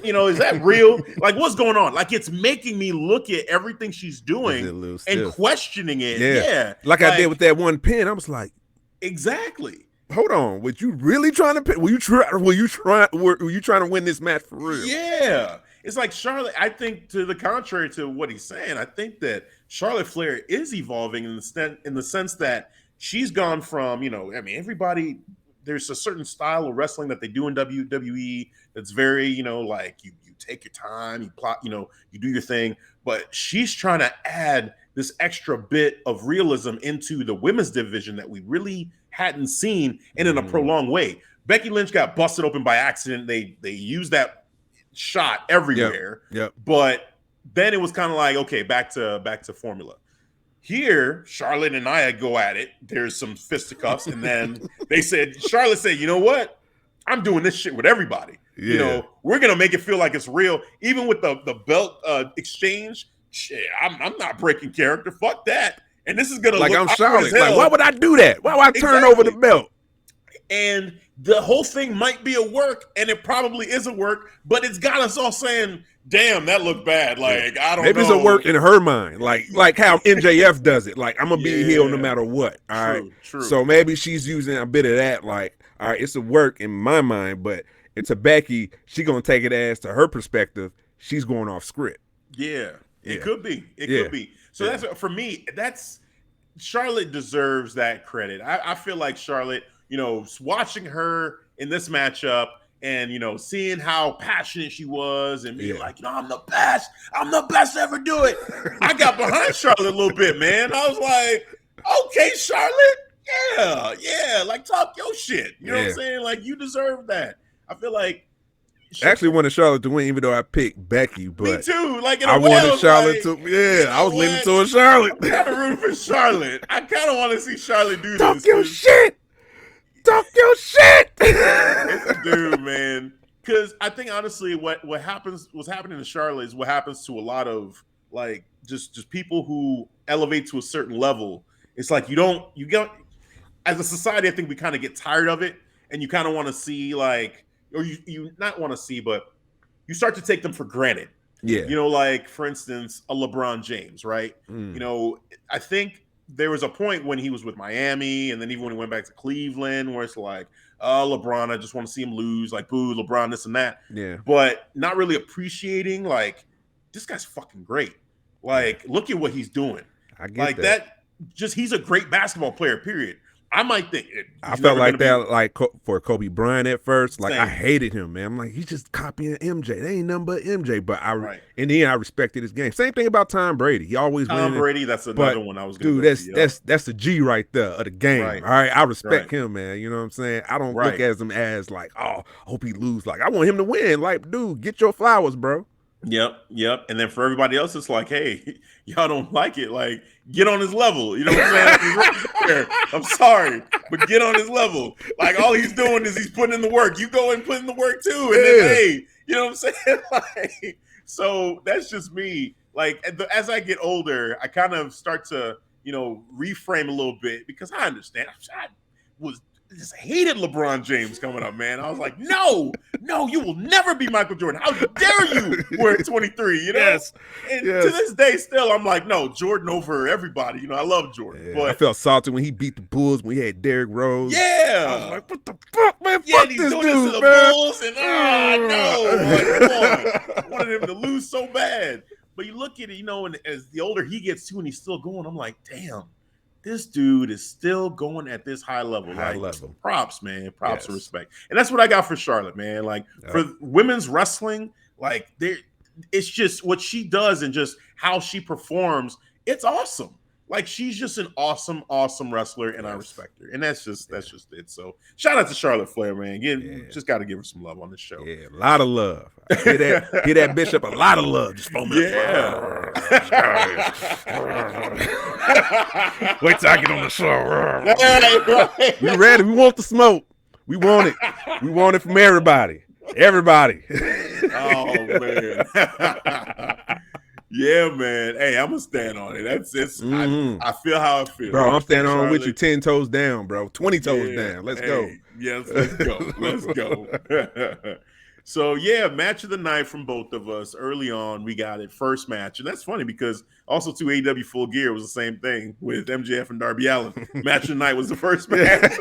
you know, is that real? Like, what's going on? Like, it's making me look at everything she's doing and questioning it. Yeah. Like I did with that one pin. I was like, exactly. Hold on. Were you really trying to pin? Were you trying to win this match for real? Yeah. It's like Charlotte, I think, to the contrary to what he's saying, I think that Charlotte Flair is evolving in the sense that she's gone from, you know, I mean, everybody, there's a certain style of wrestling that they do in WWE that's very, you know, like you take your time, you plot, you know, you do your thing, but she's trying to add this extra bit of realism into the women's division that we really hadn't seen and in a prolonged way. Becky Lynch got busted open by accident. They used that shot everywhere. Yep. But then it was kind of like, okay, back to formula. Here, Charlotte and Nia go at it. There's some fisticuffs, and then Charlotte said, you know what? I'm doing this shit with everybody. You know, we're gonna make it feel like it's real. Even with the belt exchange, shit, I'm not breaking character. Fuck that. And this is gonna like look I'm Charlotte. like, why would I do that? Why would I turn over the belt? And the whole thing might be a work, and it probably is a work, but it's got us all saying, "Damn, that looked bad." Like I don't know. Maybe it's a work in her mind, like how MJF does it. Like I'm gonna be heel no matter what. All right. True. So maybe she's using a bit of that. Like, all right, it's a work in my mind, but it's a Becky. She gonna take it as to her perspective. She's going off script. Yeah, it could be. It could be. So that's for me. That's Charlotte deserves that credit. I feel like Charlotte, you know, watching her in this matchup and, you know, seeing how passionate she was and being like, you know, I'm the best to ever do it. I got behind Charlotte a little bit, man. I was like, okay, Charlotte, yeah, like talk your shit. You know what I'm saying? Like you deserve that. I feel like I actually wanted Charlotte to win, even though I picked Becky. But me too. Like I wanted Charlotte to. Yeah, I was leaning towards Charlotte. I'm kind of rooting for Charlotte. I kind of want to see Charlotte do Talk this. Your shit. Talk your shit. It's a dude, man. Because I think honestly, what's happening to Charlotte is what happens to a lot of like just people who elevate to a certain level. It's like you get as a society. I think we kind of get tired of it, and you kind of want to see like. Or you not want to see, but you start to take them for granted. Yeah. You know, like, for instance, a LeBron James, right? You know, I think there was a point when he was with Miami, and then even when he went back to Cleveland, where it's like, oh, LeBron, I just want to see him lose. Like, boo, LeBron, this and that. Yeah. But not really appreciating, like, this guy's fucking great. Like, look at what he's doing. I get like that. Just he's a great basketball player, period. I might think I felt like that, like for Kobe Bryant at first. Like I hated him, man. I'm like, he's just copying MJ. They ain't nothing but MJ. But in the end, I respected his game. Same thing about Tom Brady. He always Tom Brady. That's another one I was going to do. That's the G right there of the game. Right. All right, I respect him, man. You know what I'm saying? I don't look at him as like, oh, hope he lose. Like I want him to win. Like, dude, get your flowers, bro. Yep. And then for everybody else, it's like, hey, y'all don't like it. Like, get on his level. You know what I'm saying? I'm sorry, but get on his level. Like, all he's doing is he's putting in the work. You go and put in the work too. And then, hey, you know what I'm saying? Like, so that's just me. Like, as I get older, I kind of start to, you know, reframe a little bit because I understand. I just hated LeBron James coming up, man. I was like, no, you will never be Michael Jordan. How dare you wear 23, you know? Yes. And to this day, still, I'm like, no, Jordan over everybody. You know, I love Jordan. But I felt salty when he beat the Bulls, when he had Derrick Rose. Yeah. I was like, what the fuck, man? Fuck he's this doing dude, this to the man. Bulls, and no. Like, come on. I wanted him to lose so bad. But you look at it, you know, and as the older he gets too and he's still going, I'm like, damn. This dude is still going at this high level. Props, man. Props and respect. And that's what I got for Charlotte, man. Like for women's wrestling, like it's just what she does and just how she performs. It's awesome. Like she's just an awesome, awesome wrestler, and I respect her. And that's just it. So shout out to Charlotte Flair, man. Just got to give her some love on this show. Yeah, a lot of love. Get that Bishop a lot of love. Just foam Wait till I get on the show. We ready. We want the smoke. We want it. We want it from everybody. Everybody. Oh man. Yeah, man. Hey, I'm gonna stand on it. That's it. I feel how I feel. Bro, I'm standing on with you 10 toes down, bro. 20 toes down. Let's go. Yes, let's go. Let's go. So, yeah, match of the night from both of us. Early on, we got it. First match. And that's funny because also, too, AEW Full Gear was the same thing with MJF and Darby Allin. Match of the night was the first match.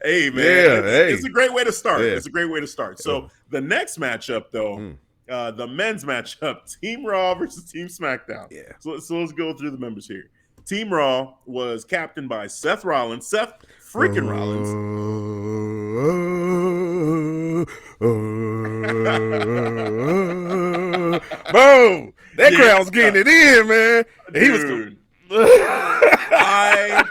Hey, man. It's a great way to start. It's a great way to start. So, the next matchup, though, the men's matchup, Team Raw versus Team SmackDown. Yeah. So let's go through the members here. Team Raw was captained by Seth Rollins. Seth freaking Rollins. Boom! That crowd's getting it in, man. Dude, I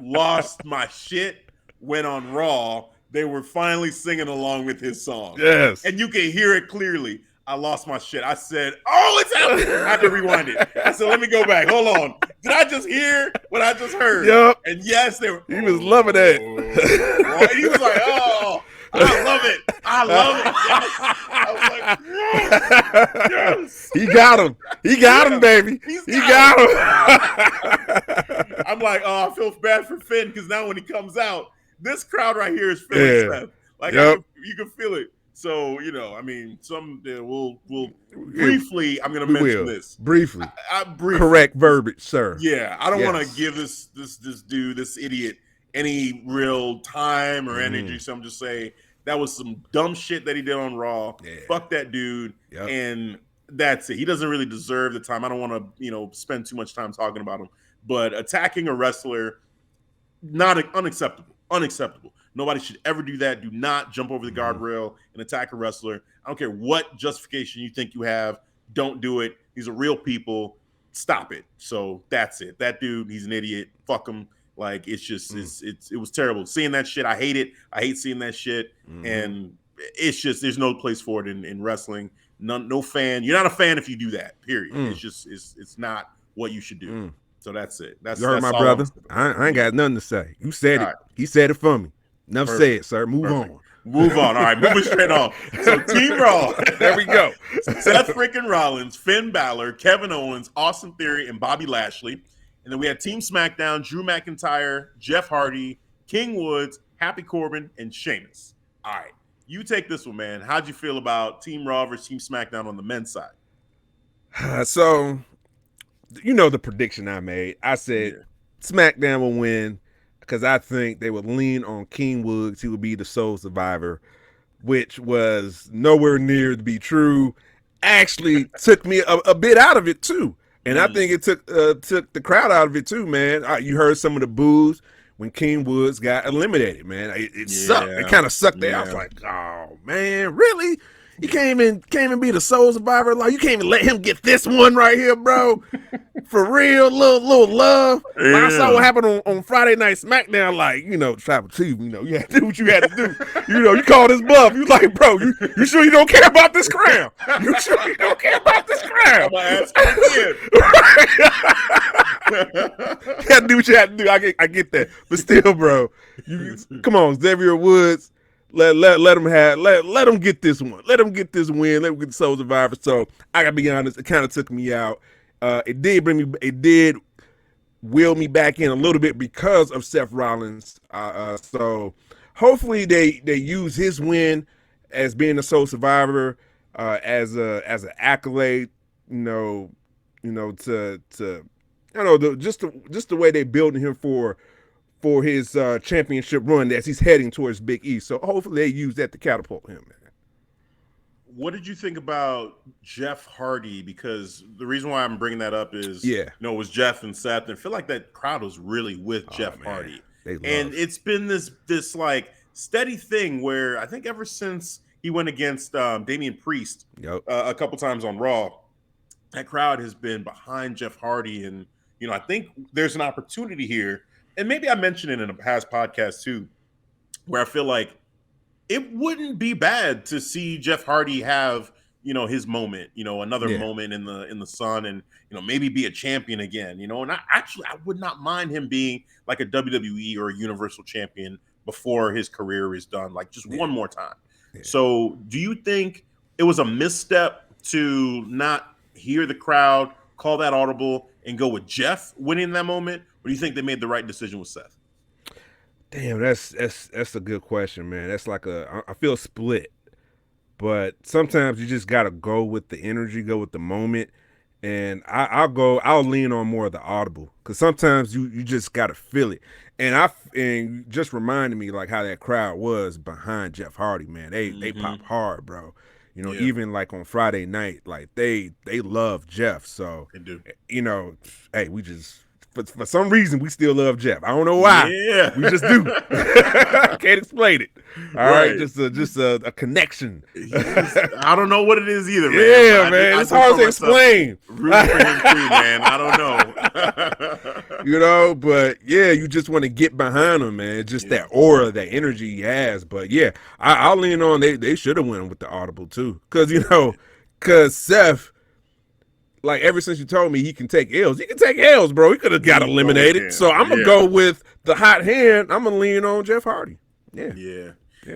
lost my shit when on Raw they were finally singing along with his song. Yes. And you can hear it clearly. I lost my shit. I said, oh, it's happening. I had to rewind it. I said, let me go back. Hold on. Did I just hear what I just heard? Yep. And yes, they were. He was loving that. He was like, oh. I love it. Yes. I was like, yes. He got him. He got him, baby. He got him. I'm like, oh, I feel bad for Finn because now when he comes out, this crowd right here is feeling Seth. Like you can feel it. So I mean, we'll briefly. I'm going to mention this briefly. Briefly. Correct verbiage, sir. Yeah, I don't want to give this dude, this idiot, any real time or energy. So I'm just saying that was some dumb shit that he did on Raw. Yeah. Fuck that dude, and that's it. He doesn't really deserve the time. I don't want to spend too much time talking about him, but attacking a wrestler, unacceptable. Nobody should ever do that. Do not jump over the guardrail and attack a wrestler. I don't care what justification you think you have. Don't do it. These are real people. Stop it. So that's it. That dude, he's an idiot. Fuck him. Like, it's just, it was terrible. Seeing that shit, I hate it. I hate seeing that shit. And it's just, there's no place for it in wrestling. No fan. You're not a fan if you do that, period. It's just, it's not what you should do. So that's it. You heard my brother. I ain't got nothing to say. You said it. Right. He said it for me. Enough said, sir. Move on. All right, moving straight on. So Team Raw. There we go. Seth freaking Rollins, Finn Balor, Kevin Owens, Austin Theory, and Bobby Lashley. And then we had Team SmackDown, Drew McIntyre, Jeff Hardy, King Woods, Happy Corbin, and Sheamus. All right, you take this one, man. How'd you feel about Team Raw versus Team SmackDown on the men's side? So, the prediction I made. I said SmackDown will win, because I think they would lean on King Woods. He would be the sole survivor, which was nowhere near to be true. Actually took me a bit out of it, too. And I think it took the crowd out of it, too, man. You heard some of the boos when King Woods got eliminated, man. It sucked. It kind of sucked there. I was like, oh, man, really? You can't even be the sole survivor. Like, you can't even let him get this one right here, bro. For real, little love. Like, I saw what happened on Friday Night SmackDown. Like, Tribal Chief, you had to do what you had to do. You called his bluff. You like, bro, you sure you don't care about this crown? You sure you don't care about this crown? I'm gonna ask you again. You had to do what you had to do. I get that, but still, bro, come on, Xavier Woods. Let him get this one. Let him get this win. Let him get the sole survivor. So I gotta be honest, it kind of took me out. It did wheel me back in a little bit because of Seth Rollins. So hopefully they use his win as being the sole survivor as an accolade. Just the way they building him for his championship run as he's heading towards Big E. So hopefully they use that to catapult him, man. What did you think about Jeff Hardy? Because the reason why I'm bringing that up is, it was Jeff and Seth, and I feel like that crowd was really with Jeff Hardy. And it's been this like steady thing where I think ever since he went against Damian Priest a couple times on Raw, that crowd has been behind Jeff Hardy. And, I think there's an opportunity here. And maybe I mentioned it in a past podcast too, where I feel like it wouldn't be bad to see Jeff Hardy have, his moment, another moment in the sun, and maybe be a champion again, and I would not mind him being like a WWE or a Universal champion before his career is done, like just one more time. So do you think it was a misstep to not hear the crowd, call that audible, and go with Jeff winning that moment? Or do you think they made the right decision with Seth? Damn, that's a good question, man. That's like I feel split, but sometimes you just gotta go with the energy, go with the moment, and I'll lean on more of the audible, because sometimes you just gotta feel it. And just reminded me like how that crowd was behind Jeff Hardy, man. They pop hard, bro. Even like on Friday night, like they love Jeff. So they do. Hey, we just. For some reason, we still love Jeff. I don't know why. Yeah. We just do. Can't explain it. All right. Just a connection. I don't know what it is either, man. Yeah, man. It's hard to explain. Rooting for him too, man. I don't know. But yeah, you just want to get behind him, man. Just that aura, that energy he has. But yeah, I'll lean on they should have went with the audible too. Because Seth, like, ever since you told me he can take L's, bro. He could have got eliminated. So I'm going to go with the hot hand. I'm going to lean on Jeff Hardy. Yeah. Yeah.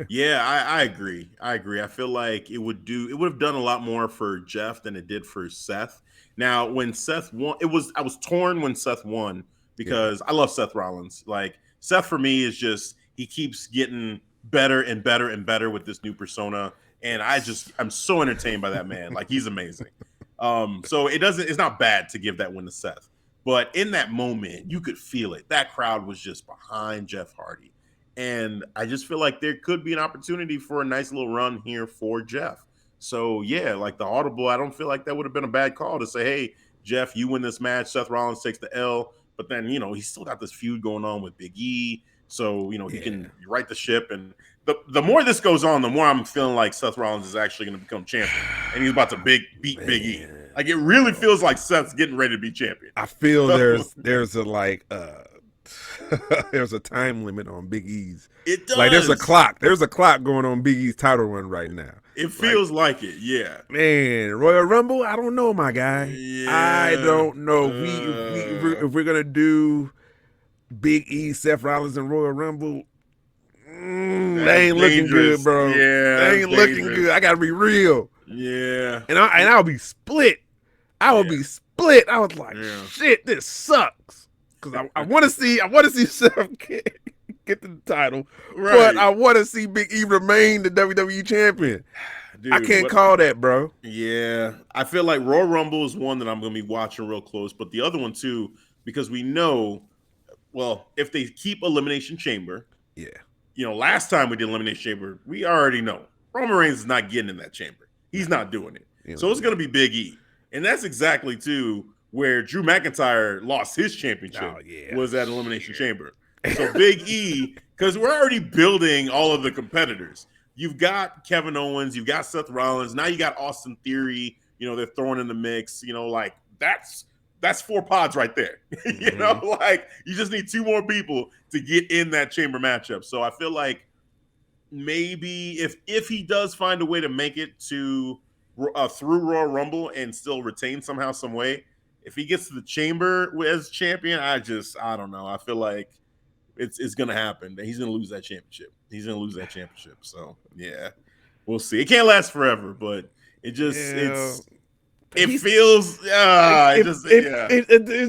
Yeah, I agree. I feel like it would have done a lot more for Jeff than it did for Seth. Now, when Seth won, I was torn when Seth won Yeah. because I love Seth Rollins. Like Seth for me is just he keeps getting better and better and better with this new persona, and I'm so entertained by that man. Like he's amazing. So it's not bad to give that win to Seth. But in that moment, you could feel it. That crowd was just behind Jeff Hardy. And I just feel like there could be an opportunity for a nice little run here for Jeff. So yeah, like the audible, I don't feel like that would have been a bad call to say, hey, Jeff, you win this match. Seth Rollins takes the L. But then, he's still got this feud going on with Big E. So, he can right the ship. And the more this goes on, the more I'm feeling like Seth Rollins is actually going to become champion. And he's about to beat Big E. Like it really feels like Seth's getting ready to be champion. I feel there's a there's a time limit on Big E's. It does. Like there's a clock. There's a clock going on Big E's title run right now. It feels like it, yeah. Man, Royal Rumble, I don't know, my guy. Yeah. I don't know. If we're gonna do Big E, Seth Rollins, and Royal Rumble, that ain't looking good, bro. Yeah, that ain't looking good. I gotta be real. Yeah, and I'll be split. I will be split. I was like, shit, this sucks. Because I want to see Seth get the title, but I want to see Big E remain the WWE champion. Dude, I can't call that, bro. Yeah, I feel like Royal Rumble is one that I'm going to be watching real close, but the other one too, because we know, well, if they keep Elimination Chamber, last time we did Elimination Chamber, we already know Roman Reigns is not getting in that chamber. He's not doing it. So it's going to be Big E, and that's exactly too where Drew McIntyre lost his championship was at Elimination Chamber. So Big E, because we're already building all of the competitors. You've got Kevin Owens, you've got Seth Rollins, now you got Austin Theory, they're throwing in the mix, like that's 4 pods right there. Like you just need 2 more people to get in that chamber matchup. So I feel like maybe if he does find a way to make it to through Royal Rumble and still retain somehow, some way, if he gets to the chamber as champion, I don't know. I feel like it's going to happen. He's going to lose that championship. So, yeah, we'll see. It can't last forever, but it just it feels it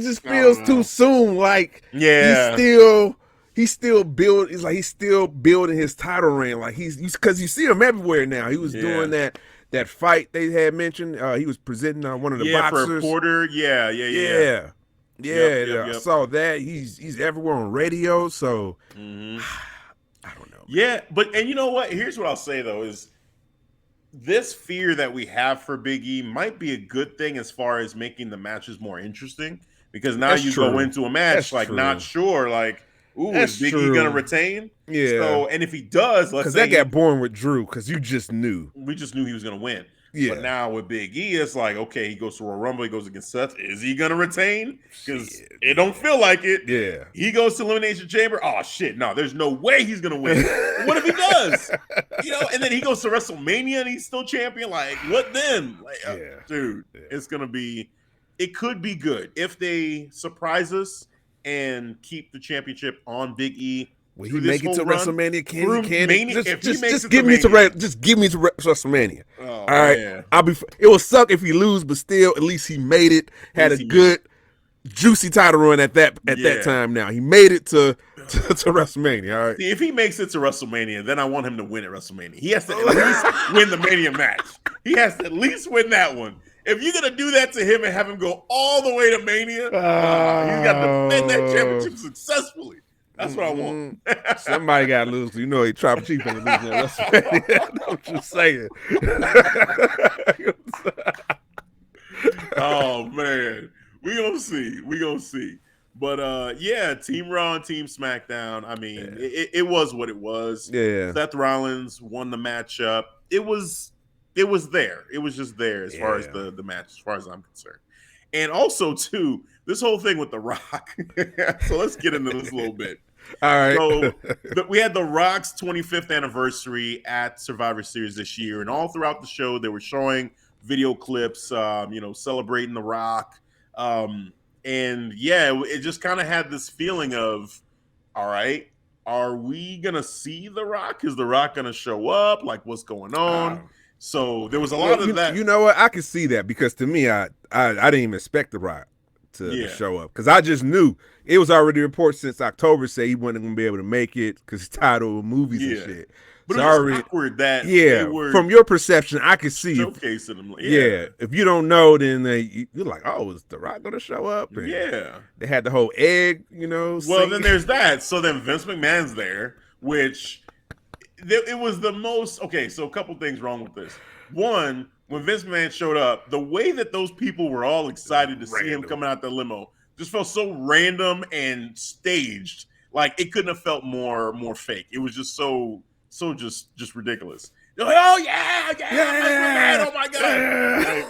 just feels too soon. Like he's still building. It's like he's still building his title reign. Like he's because you see him everywhere now. He was doing that fight they had mentioned. He was presenting one of the boxers. For a Porter. Yeah. I saw that. He's everywhere on radio. So I don't know. Yeah, and you know what? Here's what I'll say though: is this fear that we have for Big E might be a good thing as far as making the matches more interesting, because now you go into a match not sure, like, ooh, is Big E gonna retain? Yeah. So, and if he does, let's say that got boring with Drew, because you just knew. We just knew he was gonna win. Yeah. But now with Big E, it's like, okay, he goes to Royal Rumble, he goes against Seth. Is he gonna retain? Because it don't feel like it. Yeah. He goes to Elimination Chamber. Oh shit, no, there's no way he's gonna win. What if he does? And then he goes to WrestleMania and he's still champion. Like, what then? Like, dude, it's gonna be. It could be good if they surprise and keep the championship on Big E. Will he make it to WrestleMania? Just give me to WrestleMania. All right, man. It will suck if he lose, but still, at least he made it. Had a good, juicy title run at that time. Now he made it to WrestleMania. All right. See, if he makes it to WrestleMania, then I want him to win at WrestleMania. He has to at least win the Mania match. He has to at least win that one. If you're gonna do that to him and have him go all the way to Mania, he's got to defend that championship successfully. That's what I want. Somebody got to lose. You know he Tribal Chief going to lose that WrestleMania. I'm just saying. Oh, man. We're going to see. But, Team Raw and Team SmackDown, I mean, it was what it was. Yeah. Seth Rollins won the matchup. It was there. It was just there as far as the match, as far as I'm concerned. And also, too, this whole thing with The Rock. So let's get into this a little bit. All right. So we had The Rock's 25th anniversary at Survivor Series this year, and all throughout the show they were showing video clips, celebrating The Rock, and it just kind of had this feeling of, all right, are we gonna see The Rock? Is The Rock gonna show up? Like, what's going on? So there was a lot of that. You know what? I can see that because to me, I didn't even expect The Rock to show up because I just knew it was already reported since October say he wasn't going to be able to make it because he's tired of movies and shit. But so it was awkward that they were from your perception, I could see showcasing him. If you don't know, then you're like, oh, is The Rock going to show up? And they had the whole egg, Well, then there's that. So then Vince McMahon's there, which it was the most. Okay, so a couple things wrong with this. One, when Vince McMahon showed up, the way that those people were all excited to see him coming out the limo just felt so random and staged. Like it couldn't have felt more fake. It was just so just ridiculous. They're like, oh yeah, oh my god. Like,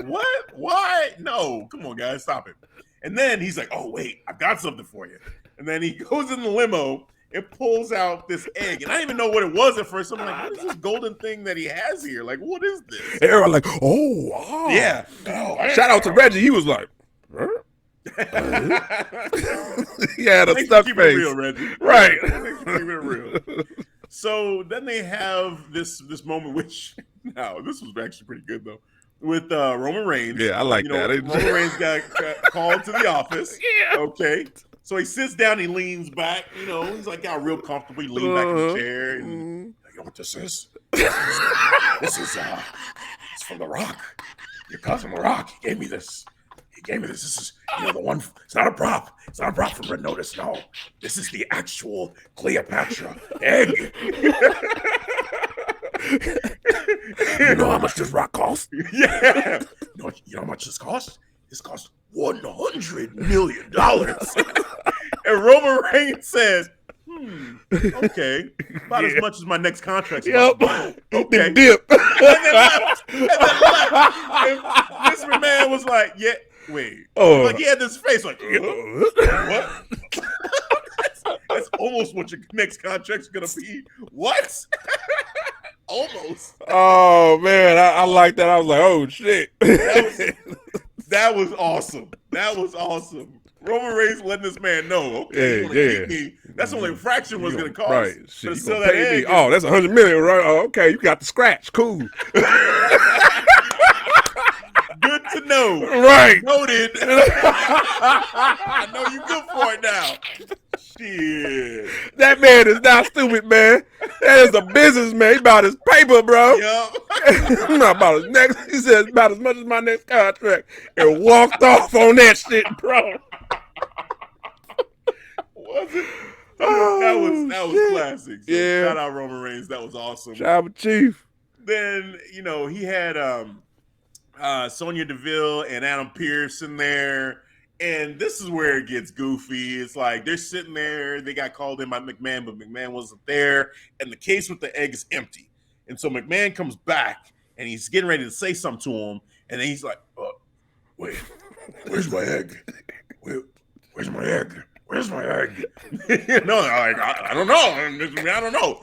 what? Why? No, come on, guys, stop it. And then he's like, oh wait, I've got something for you. And then he goes in the limo. It pulls out this egg, and I didn't even know what it was at first. I'm like, what is this golden thing that he has here? Like, what is this? And everyone like, oh, wow. Yeah. Shout out to Reggie. He was like, huh? He had a stuck face. It real, Reggie. Right. Keep it real. So then they have this moment, which now this was actually pretty good though, with Roman Reigns. Yeah, I like that. Roman Reigns got called to the office. Yeah. Okay. So he sits down, he leans back, he's like got real comfortable. He leaned back in the chair. And, you know what this is? This is it's from The Rock. Your cousin The Rock. He gave me this. This is the one. It's not a prop. It's not a prop for Red Notice. No. This is the actual Cleopatra egg. You know how much this rock cost? Yeah. You know how much this cost? This cost $100 million. And Roman Reigns says, okay, about as much as my next contract. Yep. Okay. Dip. And then left. And this man was like, yeah, wait. Oh. Like he had this face like, what? That's almost what your next contract's going to be. What? Almost. Oh, man. I like that. I was like, oh, shit. That was awesome. Roman Reigns letting this man know, okay, you want to keep me. That's only a fraction what's going to cost. Right. Shit, you gonna pay me. Oh, that's $100 million, right? Oh, okay, you got the scratch. Cool. Good to know. Right. Noted. I know you good for it now. Shit. That man is not stupid, man. That is a businessman. He about his paper, bro. Yep. Not about his next. He said about as much as my next contract, and walked off on that shit, bro. Was it? That was classic. So yeah. Shout out Roman Reigns. That was awesome. Shout out Chief. Then he had Sonya Deville and Adam Pearce in there. And this is where it gets goofy. It's like they're sitting there. They got called in by McMahon, but McMahon wasn't there. And the case with the egg is empty. And so McMahon comes back, and he's getting ready to say something to him. And then he's like, wait, where's my egg? Where's my egg? Where's my egg? I don't know. I don't know.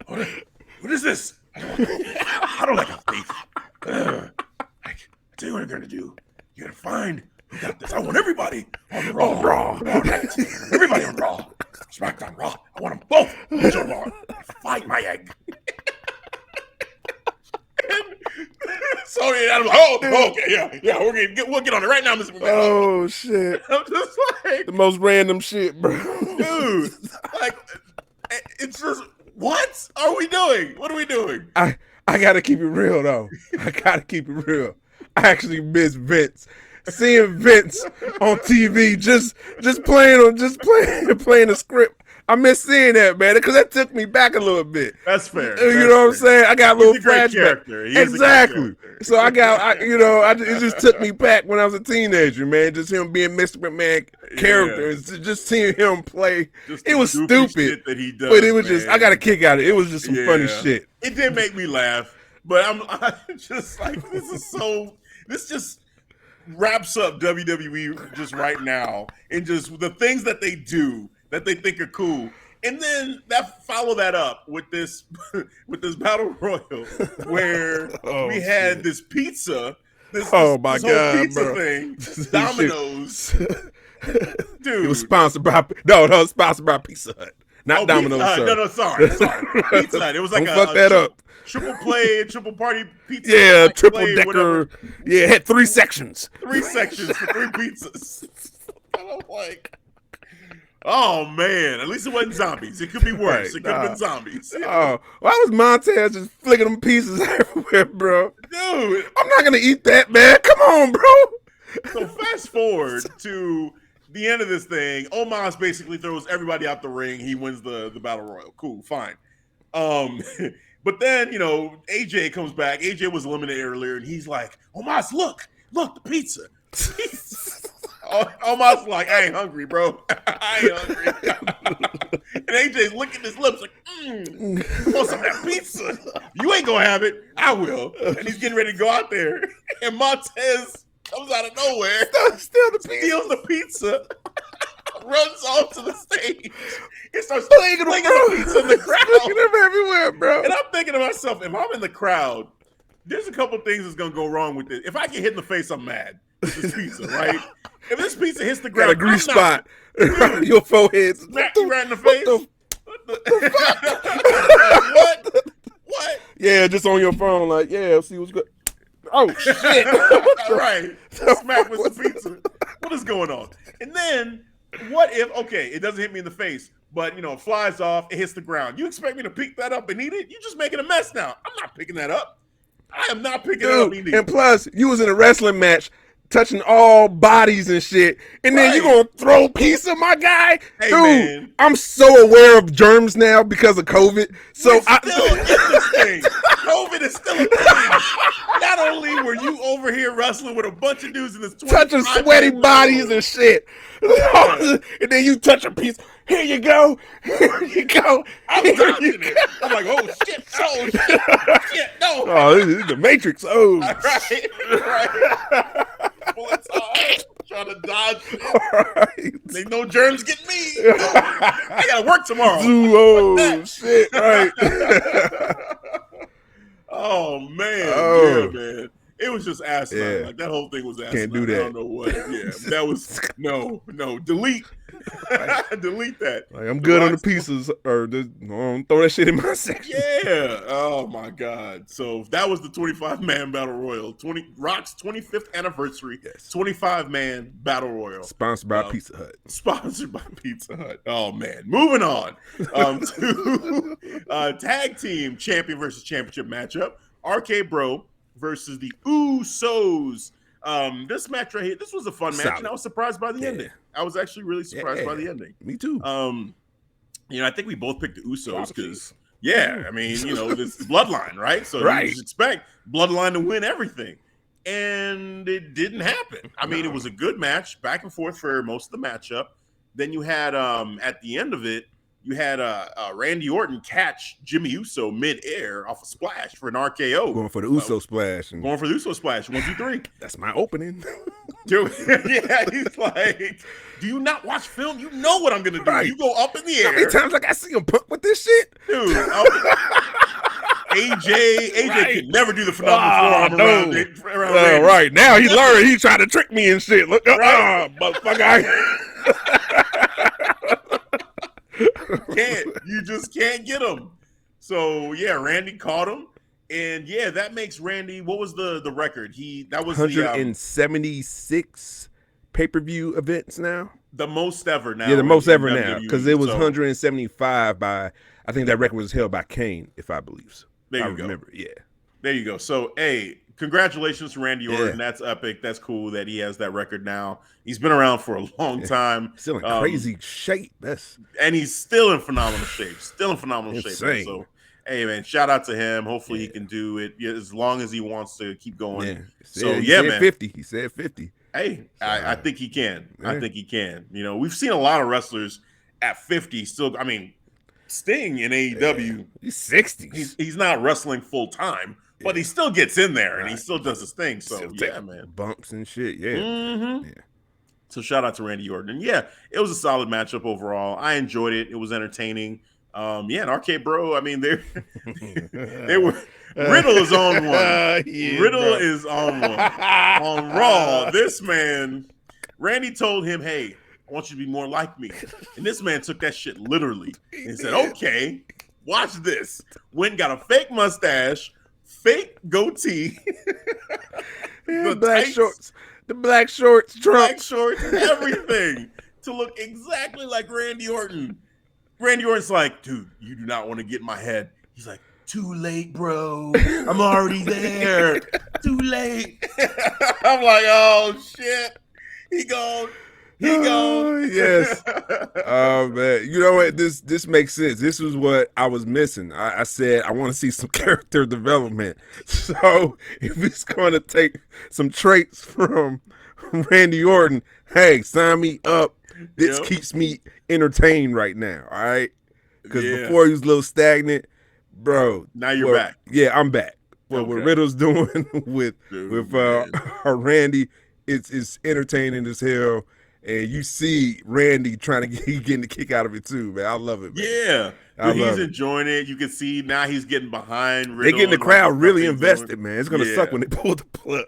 What is this? I don't like how fake. I tell you what I'm going to do. You're going to find... You got this. I want everybody on the Raw. Everybody on Raw. SmackDown, Raw. I want them both on Raw. Fight my egg. So I'm like, okay, yeah. We'll get on it right now, Mr. McMahon. Oh shit! I'm just like the most random shit, bro. Dude, like it's just what are we doing? What are we doing? I gotta keep it real though. I I actually miss Vince. Seeing Vince on TV, just playing the script. I miss seeing that, man, because that took me back a little bit. That's fair. You know what I'm saying? I got a little flashback. Exactly. So it just took me back when I was a teenager, man. Just him being Mr. McMahon character, just seeing him play. It was stupid that he does, but it was just I got a kick out of it. It was just some funny shit. It did make me laugh, but I'm just like this just wraps up WWE just right now and just the things that they do that they think are cool. And then follow that up with this battle royal where we had this pizza, this whole pizza bro. thing, Domino's. Dude. It was sponsored by Pizza Hut. not Domino's. No, sorry. Pizza Hut. It was like Don't fuck that up. Triple play, triple party pizza. Yeah, like triple play, decker. Whatever. Yeah, it had 3 sections. 3 sections for 3 pizzas. And I'm like, oh man, at least it wasn't zombies. It could be worse. Right, It could have been zombies. Oh, why was Montez just flicking them pieces everywhere, bro? Dude, I'm not gonna eat that, man. Come on, bro. so fast forward to the end of this thing. Omos basically throws everybody out the ring. He wins the battle royal. Cool, fine. But then, AJ comes back. AJ was eliminated earlier, and he's like, Omos, look, the pizza. Omos like, I ain't hungry, bro. I ain't hungry. And AJ's licking his lips like, want some of that pizza? You ain't gonna have it. I will. And he's getting ready to go out there. And Montez comes out of nowhere, steals the pizza, runs off to the stage, and starts slinging the pizza in the crowd. Slinging them everywhere, bro. And I'm thinking to myself, if I'm in the crowd, there's a couple things that's gonna go wrong with this. If I get hit in the face, I'm mad. With this pizza, right? If this pizza hits the ground, got a grease spot around your forehead. Smack you right in the face. What? Yeah, just on your phone, like, yeah, see what's good. Oh shit! Right, smack with the pizza. What is going on? And then, what if? Okay, it doesn't hit me in the face, but it flies off. It hits the ground. You expect me to pick that up and eat it? You're just making a mess now. I'm not picking that up. I am not picking it up and eating it. And plus, you was in a wrestling match, touching all bodies and shit, and then you gonna throw pizza, my guy? Hey, dude, man. I'm so aware of germs now because of COVID. So I still get this thing. COVID is still a thing. Not only were you over here wrestling with a bunch of dudes in this touching sweaty bodies and shit, and then you touch a piece. Here you go. I'm dodging it. I'm like, oh shit, no. Oh, this is the Matrix. Oh, right. Bullets trying to dodge it. Right. Ain't no germs getting me. I gotta work tomorrow. Oh shit! Right. Oh man, yeah, man. It was just asinine. Yeah. Like that whole thing was asinine. Can't do that. I don't know what. Yeah, that was no. Delete. Delete that. Like, I'm good on the pieces, or don't throw that shit in my section. Yeah. Oh my God. So that was the 25-man battle royal. Rock's 25th anniversary. Yes. 25-man battle royal. Sponsored by Pizza Hut. Sponsored by Pizza Hut. Oh man. Moving on to tag team champion versus championship matchup. RK Bro versus the Usos. This match right here, this was a fun match, and I was surprised by the ending. I was actually really surprised by the ending. Me too. I think we both picked the Usos because, I mean, this bloodline, right? So you just expect bloodline to win everything. And it didn't happen. I mean, it was a good match, back and forth for most of the matchup. Then you had, at the end of it, you had Randy Orton catch Jimmy Uso mid-air off a splash for an RKO. Going for the Uso splash. Going for the Uso splash. 1, 2, 3. That's my opening. Dude, yeah, he's like, do you not watch film? You know what I'm going to do. Right. You go up in the air. How many times I see him punk with this shit? Dude, AJ could never do the phenomenal forearm around Randy. Right, now he learned. He tried to trick me and shit. Look, motherfucker. You just can't get him. So Randy caught him, and that makes Randy. What was the record? That was 176 pay-per-view events now. The most ever now. Yeah, the most ever now, because it was 175 by. I think that record was held by Kane, if I believe so. There you go. Remember, yeah. There you go. So, congratulations to Randy Orton. Yeah. That's epic. That's cool that he has that record now. He's been around for a long time. Still in crazy shape. And he's still in phenomenal shape. Shape. So, hey, man, shout out to him. Hopefully he can do it as long as he wants to keep going. Yeah. He said 50. He said 50. Hey, I think he can. Yeah. I think he can. We've seen a lot of wrestlers at 50 still. I mean, Sting in AEW. He's 60. He's not wrestling full time. But he still gets in there and he still does his thing. So, man. Bumps and shit. Yeah. Mm-hmm. Yeah. So, shout out to Randy Orton. And, it was a solid matchup overall. I enjoyed it. It was entertaining. And RK Bro, I mean, they were. Riddle is on one. Riddle is on one. On Raw, this man, Randy told him, hey, I want you to be more like me. And this man took that shit literally and said, okay, watch this. Went and got a fake mustache, fake goatee, the black shorts, trunks. black shorts, everything to look exactly like Randy Orton. Randy Orton's like, dude, you do not want to get in my head. He's like, too late, bro. I'm already there. Too late. I'm like, oh shit. He gone. Yes. Oh man, you know what? This makes sense. This was what I was missing. I said I want to see some character development. So if it's going to take some traits from Randy Orton, hey, sign me up. This keeps me entertained right now. All right, because before he was a little stagnant, bro. Now you're back. Yeah, I'm back. What Riddle's doing with Randy, it's entertaining as hell. And you see Randy trying to getting the kick out of it too, man. I love it, man. Yeah. He's enjoying it. You can see now he's getting behind Riddle. They're getting the crowd really invested, man. It's gonna suck when they pull the plug.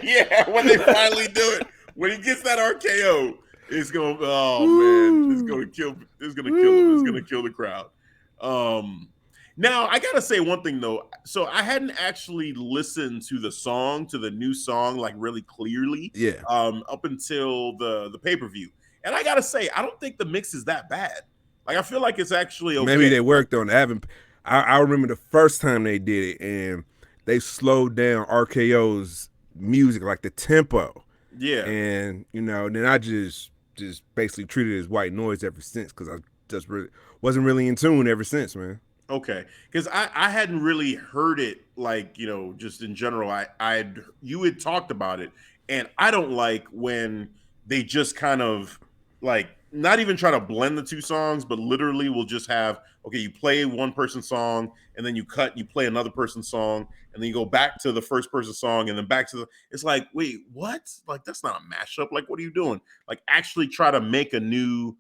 Yeah, when they finally do it. When he gets that RKO, it's gonna man, it's gonna kill him. It's gonna kill the crowd. Now I gotta say one thing though. So I hadn't actually listened to the new song, like really clearly. Yeah. Up until the pay-per-view. And I gotta say, I don't think the mix is that bad. Like I feel like it's actually okay. Maybe they worked on it. I remember the first time they did it and they slowed down RKO's music, like the tempo. Yeah. And then I just basically treated it as white noise ever since, because I just wasn't really in tune ever since, man. Okay, because I hadn't really heard it, like, just in general. You had talked about it, and I don't like when they just kind of like not even try to blend the two songs, but literally will just have, okay, you play one person's song and then you cut and you play another person's song and then you go back to the first person's song and then back to it's like, wait, what? Like, that's not a mashup. Like, what are you doing? Like, actually try to make a new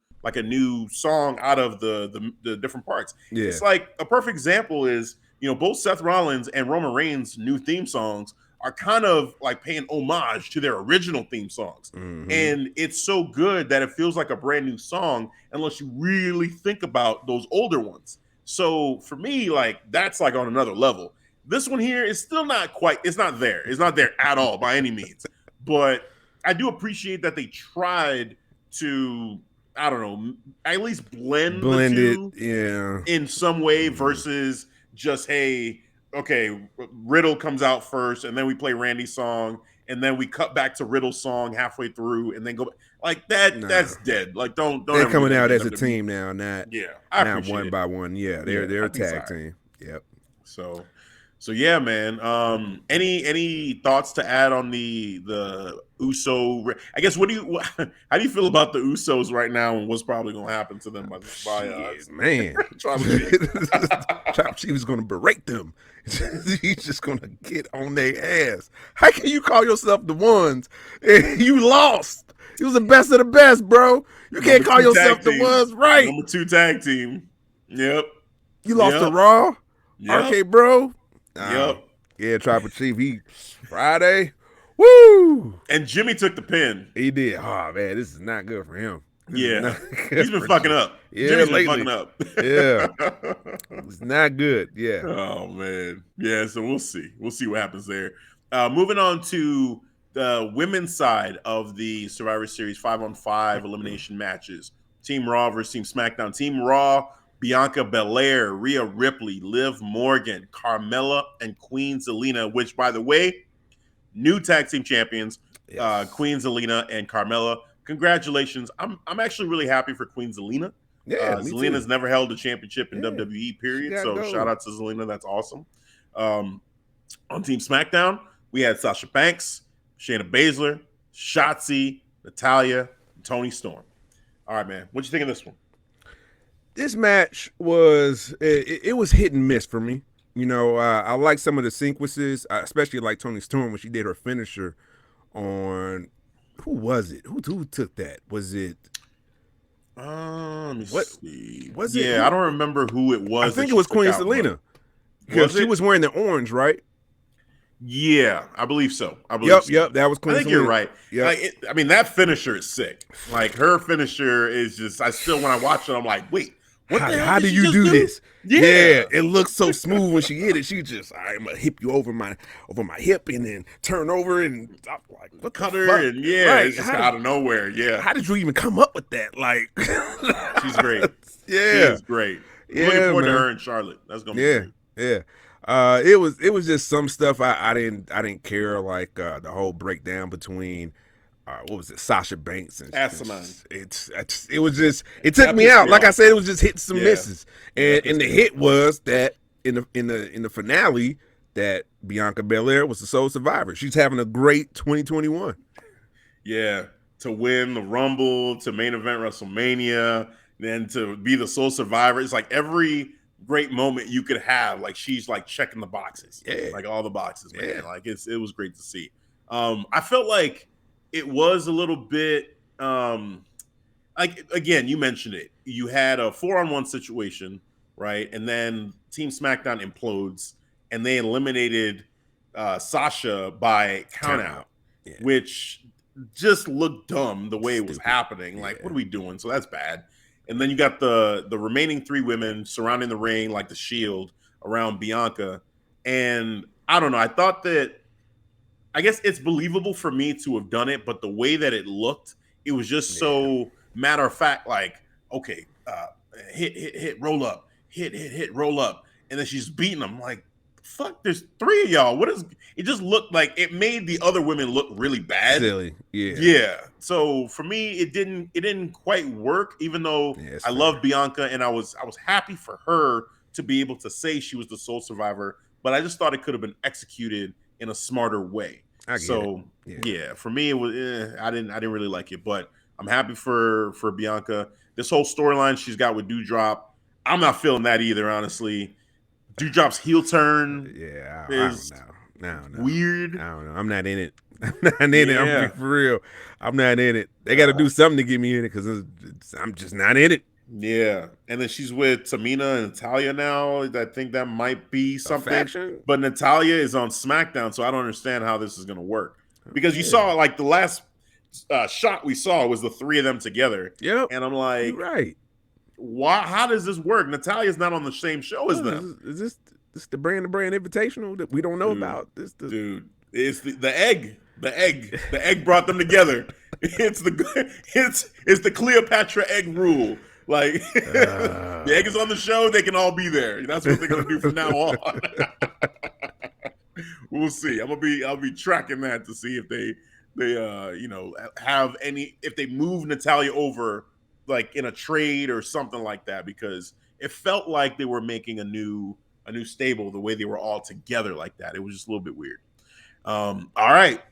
song out of the different parts. Yeah. It's like a perfect example is, both Seth Rollins and Roman Reigns' new theme songs are kind of like paying homage to their original theme songs. Mm-hmm. And it's so good that it feels like a brand new song unless you really think about those older ones. So for me, like, that's like on another level. This one here is still not quite, it's not there. It's not there at all by any means. But I do appreciate that they tried to, I don't know, at least blend the two in some way versus just, hey, okay, Riddle comes out first and then we play Randy's song and then we cut back to Riddle's song halfway through and then go like that. Nah. That's dead. Like, don't. They're coming out as a team now, not one it. by one. Yeah, they're a tag team. Yep. So yeah, man. Any thoughts to add on the Uso? I guess how do you feel about the Usos right now and what's probably going to happen to them by man? Tribal Chief is going to berate them. He's just going to get on their ass. How can you call yourself the ones and you lost? He was the best of the best, bro. You can't call yourself the ones, right? Number 2 tag team. Yep. You lost to Raw. Yep. RK Bro. Yep. Yeah, Tribal Chief. He Friday. Woo! And Jimmy took the pin. He did. Oh man, this is not good for him. He's been fucking up. Yeah, Jimmy's lately. been fucking up. Yeah. It's not good. Yeah. Oh man. Yeah, so we'll see. We'll see what happens there. Moving on to the women's side of the Survivor Series 5-on-5 elimination matches. Team Raw versus Team SmackDown. Team Raw, Bianca Belair, Rhea Ripley, Liv Morgan, Carmella, and Queen Zelina, which, by the way, new tag team champions, yes. Queen Zelina and Carmella. Congratulations. I'm actually really happy for Queen Zelina. Yeah, Zelina's never held a championship in WWE, period. So shout out to Zelina. That's awesome. On Team SmackDown, we had Sasha Banks, Shayna Baszler, Shotzi, Natalya, and Toni Storm. All right, man. What'd you think of this one? This match was it was hit and miss for me. I like some of the sequences, especially like Toni Storm when she did her finisher on who was it? Who took that? Was it? Let me see. Was it? Yeah, I don't remember who it was. I think it was Queen Zelina because she was wearing the orange, right? Yeah, I believe so. I believe so. Yep, that was I clean. think you're right. Yep. Like, I mean, that finisher is sick. Like, her finisher is just, I still, when I watch it, I'm like, wait, what the hell how did do she you just do this? Yeah. It looks so smooth when she hit it. She just, I'm gonna hip you over my hip and then turn over and I'm like, what Cut the her fuck? and it's just out of nowhere. Yeah. How did you even come up with that? Like, She's great. Yeah. She is great. Yeah, Looking forward man. to her in Charlotte. That's gonna be great. Yeah. It was just some stuff I didn't care, like the whole breakdown between what was it, Sasha Banks and Asinine. It was just, it took me out. Like I said, it was just hits and misses, and the hit was that in the finale that Bianca Belair was the sole survivor. She's having a great 2021. Yeah, to win the Rumble, to main event WrestleMania, then to be the sole survivor. It's like every great moment you could have. Like, she's like checking the boxes, like all the boxes, man. Like, it was great to see. I felt like it was a little bit like, again, you mentioned it. You had a 4-on-1 situation, right? And then Team SmackDown implodes, and they eliminated Sasha by countout, which just looked dumb the way it was happening. Like, what are we doing? So that's bad. And then you got the remaining 3 women surrounding the ring like the shield around Bianca. And I don't know. I thought that, I guess it's believable for me to have done it, but the way that it looked, it was just so matter of fact, like, okay, hit, roll up, hit, roll up. And then she's beating them. Like, fuck, there's 3 of y'all. What is it? Just looked like it made the other women look really bad. Silly. Yeah. So for me, it didn't quite work, even though I love Bianca and I was happy for her to be able to say she was the sole survivor, but I just thought it could have been executed in a smarter way. For me, it was I didn't really like it, but I'm happy for Bianca. This whole storyline she's got with Doudrop, I'm not feeling that either, honestly. Doudrop's heel turn, is weird. I don't know. I'm not in it. I'm not in it. I'm for real. I'm not in it. They got to do something to get me in it because I'm just not in it. Yeah, and then she's with Tamina and Natalya now. I think that might be something. But Natalya is on SmackDown, so I don't understand how this is going to work. Because you saw, like, the last shot we saw was the 3 of them together. Yep. And I'm like, you're right. Why? How does this work? Natalya's not on the same show as them. Is this the brand invitational that we don't know about? Dude, it's the egg. The egg brought them together. It's the Cleopatra egg rule. Like, the egg is on the show, they can all be there. That's what they're gonna do from now on. We'll see. I'll be tracking that to see if they have any, if they move Natalya over, like in a trade or something like that, because it felt like they were making a new stable the way they were all together like that. It was just a little bit weird. All right,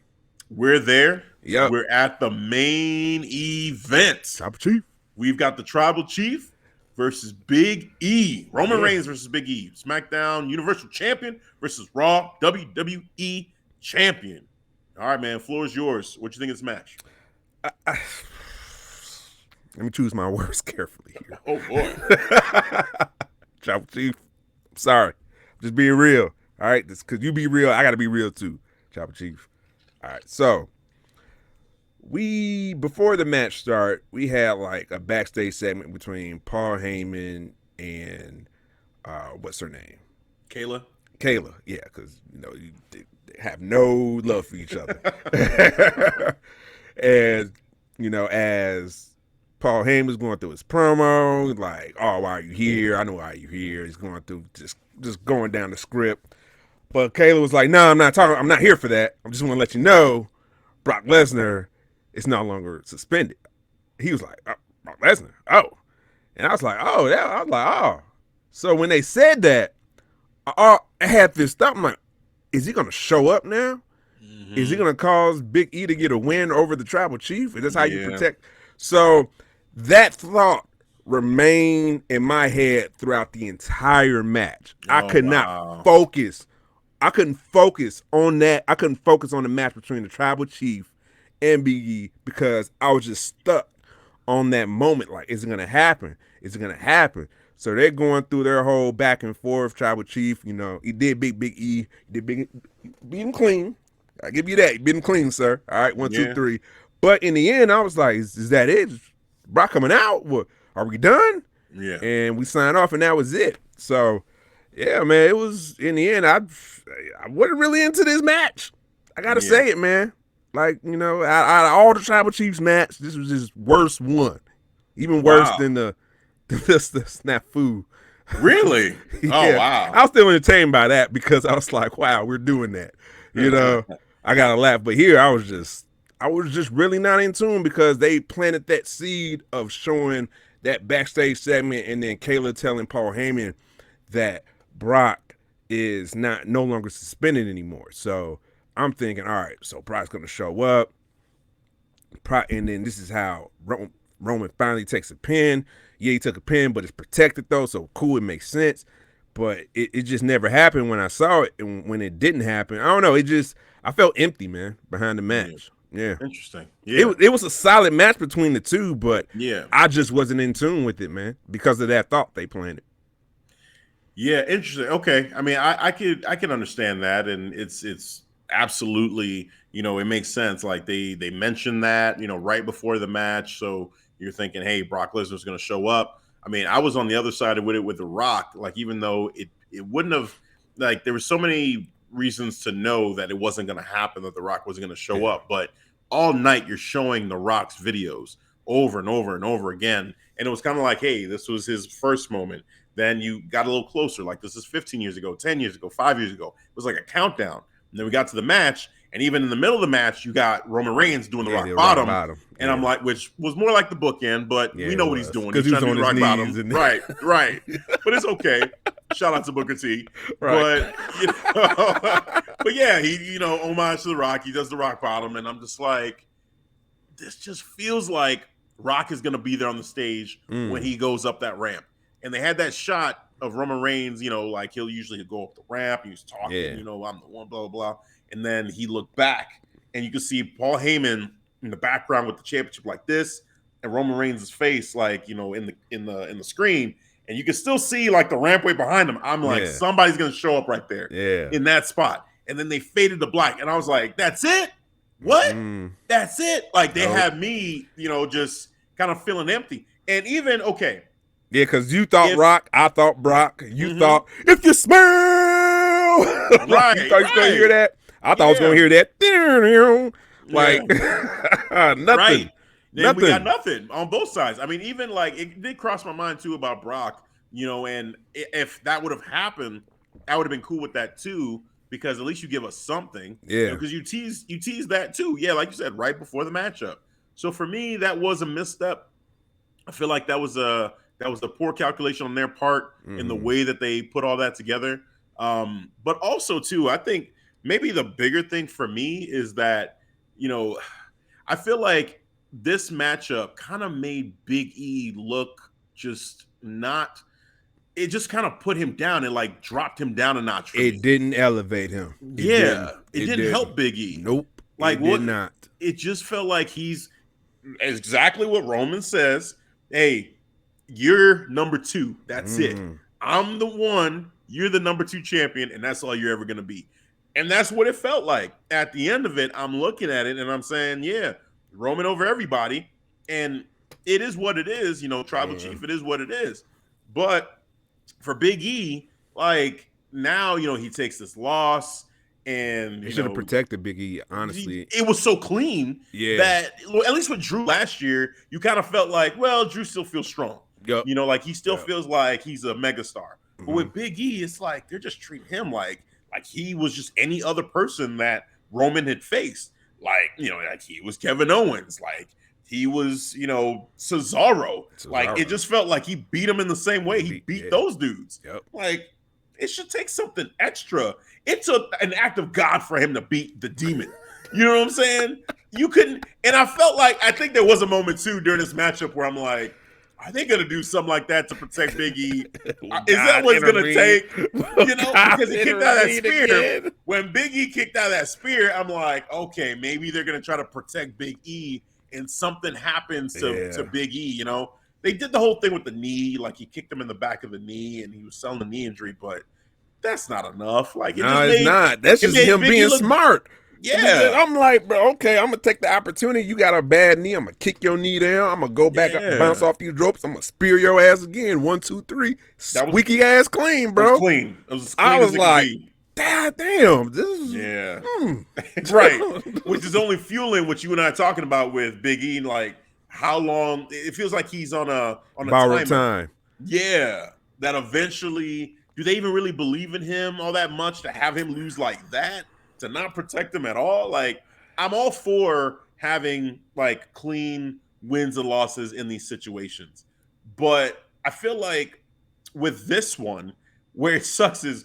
we're there. Yep. We're at the main event. Tribal Chief. We've got the Tribal Chief versus Big E. Roman Reigns versus Big E. SmackDown Universal Champion versus Raw WWE Champion. All right, man. Floor is yours. What you think of this match? Let me choose my words carefully here. Oh, boy. Tribal Chief, I'm sorry. Just being real. All right? Because you be real, I got to be real too, Tribal Chief. All right, so before the match start, we had like a backstage segment between Paul Heyman and what's her name? Kayla, yeah, because they have no love for each other. And as Paul Heyman's going through his promo, like, oh, why are you here? I know why you're here. He's going through just going down the script. But Kayla was like, no, I'm not here for that. I just want to let you know, Brock Lesnar is no longer suspended. He was like, oh, Brock Lesnar, oh. And I was like, oh, yeah. I was like, oh. So when they said that, I had this thought. I'm like, is he going to show up now? Mm-hmm. Is he going to cause Big E to get a win over the Tribal Chief? Is this how you protect? So that thought remained in my head throughout the entire match. I could not focus. I couldn't focus on that. I couldn't focus on the match between the Tribal Chief and Big E because I was just stuck on that moment. Like, is it gonna happen? Is it gonna happen? So they're going through their whole back and forth. Tribal Chief, he did Big E, beat him clean. I give you that. He beat him clean, sir. All right, 1, 2, 3. But in the end, I was like, is that it? Is Brock coming out? What, are we done? Yeah. And we signed off, and that was it. So, yeah, man, it was, in the end, I wasn't really into this match. I got to say it, man. Like, out of all the Tribal Chiefs match, this was his worst one. Even worse than the snafu. Really? Yeah. Oh, wow. I was still entertained by that because I was like, wow, we're doing that. I got to laugh. But here, I was just really not in tune because they planted that seed of showing that backstage segment and then Kayla telling Paul Heyman that Brock is no longer suspended anymore. So I'm thinking, all right, so Brock's going to show up. And then this is how Roman finally takes a pin. Yeah, he took a pin, but it's protected though, so cool, it makes sense. But it just never happened when I saw it, and when it didn't happen, I don't know. I felt empty, man, behind the match. Yeah, interesting. Yeah, it was a solid match between the two, but yeah, I just wasn't in tune with it, man, because of that thought they planted. Yeah, interesting. Okay, I mean, I can understand that, and it's absolutely, it makes sense. Like they mentioned that, right before the match, so you're thinking, hey, Brock Lesnar's going to show up. I mean, I was on the other side of it with The Rock. Like, even though it wouldn't have, like, there were so many reasons to know that it wasn't going to happen, that The Rock wasn't going to show up. But all night you're showing The Rock's videos over and over and over again. And it was kind of like, hey, this was his first moment. Then you got a little closer. Like, this is 15 years ago, 10 years ago, 5 years ago. It was like a countdown. And then we got to the match. And even in the middle of the match, you got Roman Reigns doing the rock bottom. And I'm like, which was more like the bookend, but we know what he's doing. He's trying to do the rock bottom. Right. But it's okay. Shout out to Booker T. Right. But yeah, he, homage to the Rock. He does the rock bottom. And I'm just like, this just feels like Rock is going to be there on the stage when he goes up that ramp. And they had that shot of Roman Reigns, like he'll usually go up the ramp. He was talking, I'm the one, blah, blah, blah. And then he looked back, and you could see Paul Heyman in the background with the championship like this, and Roman Reigns' face, like, in the screen, and you can still see like the rampway behind him. I'm like, somebody's gonna show up right there, in that spot. And then they faded to black, and I was like, that's it? What? That's it? Like they had me, just kind of feeling empty. And even yeah, because you thought Rock, I thought Brock, you thought if you smell, right? You thought you was gonna hear that. I thought I was going to hear that. Like, nothing. Right. Then nothing. We got nothing on both sides. I mean, even like, it did cross my mind too about Brock, and if that would have happened, I would have been cool with that too, because at least you give us something. Yeah. Because you tease that too. Yeah, like you said, right before the matchup. So for me, that was a misstep. I feel like that was a poor calculation on their part in the way that they put all that together. But also too, I think, maybe the bigger thing for me is that, I feel like this matchup kind of made Big E look just not, it just kind of put him down and like dropped him down a notch for me. It didn't elevate him. It didn't help Big E. Nope. Like, it did not. It just felt like he's exactly what Roman says. Hey, you're number 2. That's it. I'm the one. You're the number 2 champion, and that's all you're ever going to be. And that's what it felt like. At the end of it, I'm looking at it and I'm saying, yeah, Roman over everybody. And it is what it is, Tribal Chief, it is what it is. But for Big E, like, now, he takes this loss and, he should have protected Big E, honestly. It was so clean that, at least with Drew last year, you kind of felt like, well, Drew still feels strong. Yep. Like, he still feels like he's a megastar. But with Big E, it's like, they're just treating him like he was just any other person that Roman had faced. Like, like he was Kevin Owens. Like he was, Cesaro. Like it just felt like he beat him in the same way he beat those dudes. Yep. Like it should take something extra. It took an act of God for him to beat the Demon. You know what I'm saying? You couldn't. And I felt like, I think there was a moment too during this matchup where I'm like, are they going to do something like that to protect Big E? Is that what it's going to take? Because he kicked out that spear. When Big E kicked out that spear, I'm like, okay, maybe they're going to try to protect Big E and something happens to Big E. You know, they did the whole thing with the knee, like he kicked him in the back of the knee, and he was selling the knee injury, but that's not enough. Like, it's not. That's just him being smart. Yeah, I'm like, bro, okay, I'm gonna take the opportunity. You got a bad knee, I'm gonna kick your knee down. I'm gonna go back up, bounce off these ropes. I'm gonna spear your ass again. 1, 2, 3, squeaky ass clean, bro. It was clean. It was as clean I was as like, God damn, this is right. Which is only fueling what you and I are talking about with Big E. Like, how long? It feels like he's on a borrowed time. Yeah, that eventually. Do they even really believe in him all that much to have him lose like that? To not protect him at all? Like, I'm all for having like clean wins and losses in these situations. But I feel like with this one, where it sucks is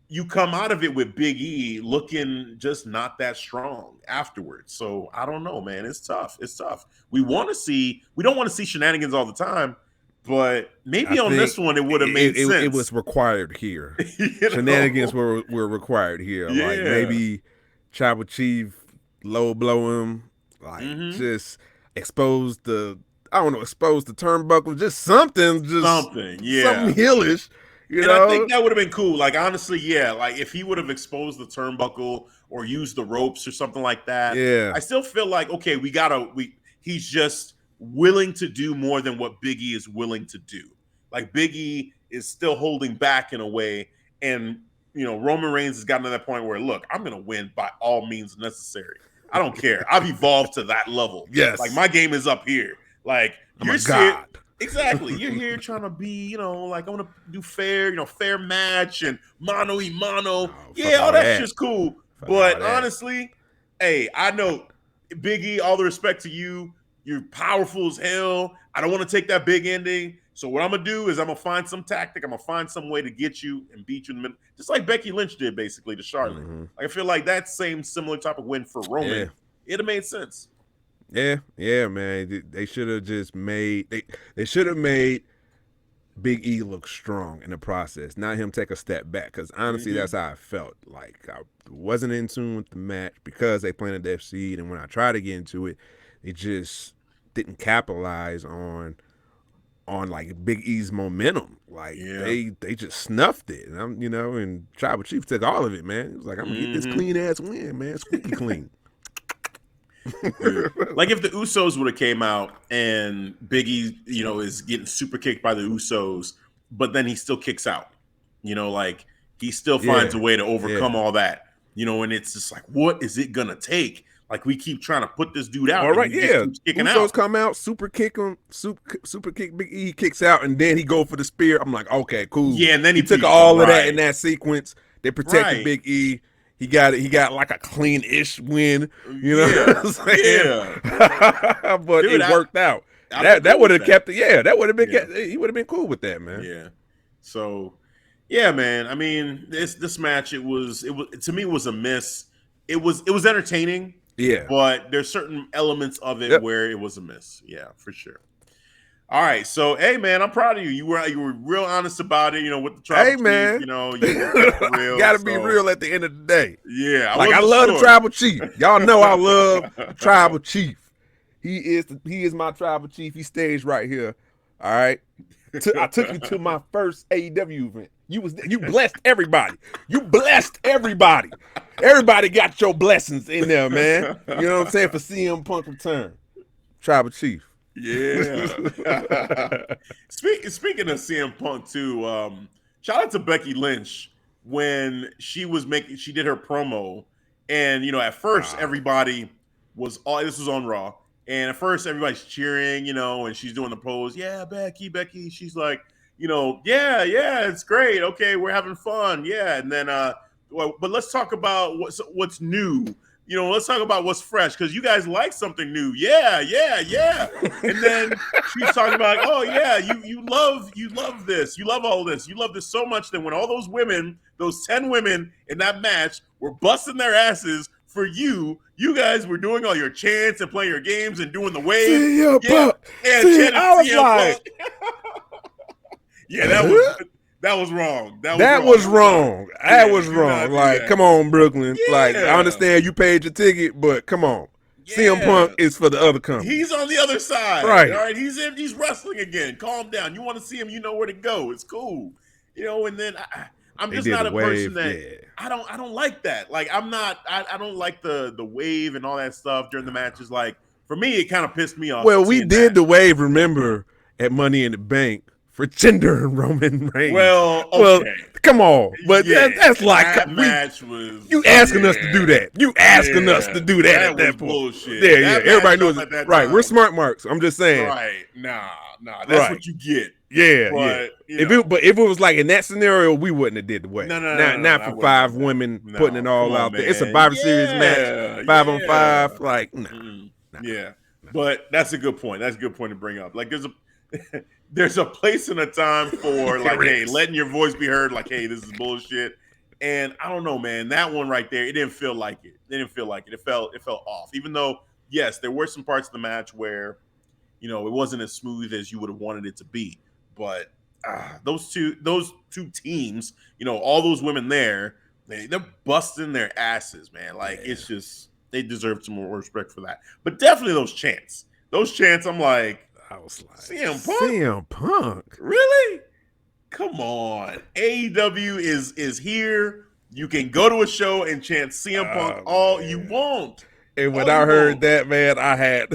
you come out of it with Big E looking just not that strong afterwards. So I don't know, man. It's tough. It's tough. We don't want to see shenanigans all the time. But maybe on this one, it would have made sense. It was required here. Shenanigans were required here. Yeah. Like maybe Tribal Chief low blow him, like just expose the turnbuckle, just something heelish. You know? I think that would have been cool. Like, honestly, yeah. Like, if he would have exposed the turnbuckle or used the ropes or something like that. Yeah. I still feel like, okay, he's just willing to do more than what Big E is willing to do. Like, Big E is still holding back in a way, and Roman Reigns has gotten to that point where, look, I'm gonna win by all means necessary. I don't care. I've evolved to that level. Yes, like my game is up here. Like, you're God. Exactly. You're here trying to be, like, I want to do fair, fair match and mano y mano. All that shit's cool. But honestly, hey, I know, Big E, all the respect to you. You're powerful as hell. I don't want to take that big ending. So what I'm going to do is I'm going to find some tactic. I'm going to find some way to get you and beat you in the middle. Just like Becky Lynch did, basically, to Charlotte. Like, I feel like that similar type of win for Roman, it'd have made sense. Yeah, man. They should have just made they should have made Big E look strong in the process, not him take a step back. Because honestly, that's how I felt. Like, I wasn't in tune with the match because they planted that seed, and when I tried to get into it, it just didn't capitalize on like Big E's momentum. Like, they just snuffed it. And and Tribal Chief took all of it, man. It was like, I'm gonna get this clean ass win, man. Squeaky clean. Like, if the Usos would have came out and Big E, is getting super kicked by the Usos, but then he still kicks out. Like, he still finds a way to overcome all that. And it's just like, what is it gonna take? Like, we keep trying to put this dude out. All right, kicking Usos out. come out, super kick him, super kick Big E, kicks out, and then he go for the spear. I'm like, okay, cool. Yeah, and then he took all of that in that sequence. They protected Big E. He got like a clean-ish win. You know what I'm saying? Yeah. But dude, it worked out. That would have kept it. Yeah, that would have been. He would have been cool with that, man. Yeah. So, yeah, man. I mean, this match, it was to me, it was a miss. It was entertaining. Yeah, but there's certain elements of it where it was a miss. Yeah, for sure. All right, so hey, man, I'm proud of you. You were real honest about it. With the Tribal Chief, man, you were real. Got to be real at the end of the day. Yeah, I love the Tribal Chief. Y'all know I love the Tribal Chief. He is my Tribal Chief. He stays right here. All right. I took you to my first AEW event. You blessed everybody. You blessed everybody. Everybody got your blessings in there, man. You know what I'm saying? For CM Punk return. Tribal Chief. Yeah. Speaking of CM Punk too, shout out to Becky Lynch when she did her promo, and at first everybody was this was on Raw, and at first everybody's cheering, and she's doing the pose. Yeah, Becky. She's like, yeah, it's great. Okay, we're having fun. Yeah, and then but let's talk about what's new. Let's talk about what's fresh, because you guys like something new. Yeah. And then she's talking about, oh yeah, you love this. You love all this. You love this so much that when all those women, those 10 women in that match were busting their asses for you guys were doing all your chants and playing your games and doing the wave. I was like, yeah, that was wrong. That was wrong. Like, come on, Brooklyn. Yeah. Like, I understand you paid your ticket, but come on. CM Punk is for the other company. He's on the other side. Right. All right. He's wrestling again. Calm down. You want to see him, you know where to go. It's cool. And then I'm just not a person that I don't like that. Like I don't like the wave and all that stuff during the matches. Like for me, it kind of pissed me off. Well, we did the wave, remember, at Money in the Bank for Jinder and Roman Reigns. Well, come on, but that's like that match was. You asking us to do that? You asking us to do that at that point? Bullshit. Yeah. Everybody knows it. Right, we're smart marks. I'm just saying. Right, nah. That's what you get. Yeah, but, if it was like in that scenario, we wouldn't have did the wave. Not for 5 women putting it all out there. It's a Survivor Series match, 5-on-5. Like, yeah. But that's a good point. That's a good point to bring up. Like, there's a place and a time for like, hey, letting your voice be heard. Like, hey, this is bullshit. And I don't know, man. That one right there, it didn't feel like it. It felt off. Even though, yes, there were some parts of the match where, it wasn't as smooth as you would have wanted it to be. But those two teams, all those women there, they're busting their asses, man. Like, it's just, they deserve some more respect for that. But definitely those chants, I'm like, I was like, CM Punk? Really? Come on. AEW is here. You can go to a show and chant CM Punk all you want. And when I heard that, man, I had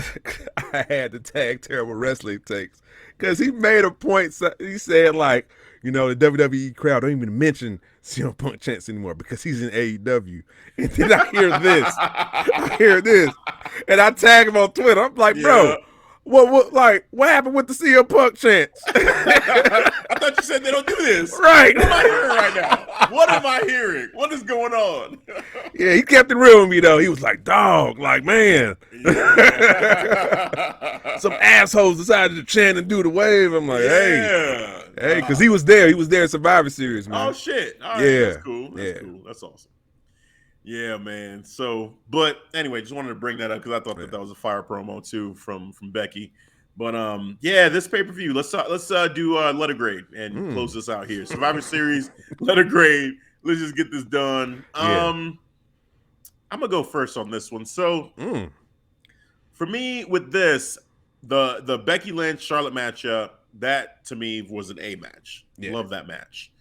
to tag Terrible Wrestling Takes. Because he made a point. He said, like, the WWE crowd don't even mention CM Punk chants anymore because he's in AEW. And then I hear this. And I tag him on Twitter. I'm like, bro, what happened with the CM Punk chants? I thought you said they don't do this. Right. What am I hearing right now? What am I hearing? What is going on? Yeah, he kept it real with me, though. He was like, dog, like, man. Some assholes decided to chant and do the wave. I'm like, hey, because he was there. He was there in Survivor Series, man. Oh, shit. All right, that's cool. That's cool. That's awesome. Yeah, man. So, but anyway, just wanted to bring that up because I thought that was a fire promo too from Becky. But this pay-per-view. Let's do letter grade and close this out here. Survivor Series letter grade. Let's just get this done. I'm gonna go first on this one. So for me with this, the Becky Lynch Charlotte matchup, that to me was an A match. Love that match.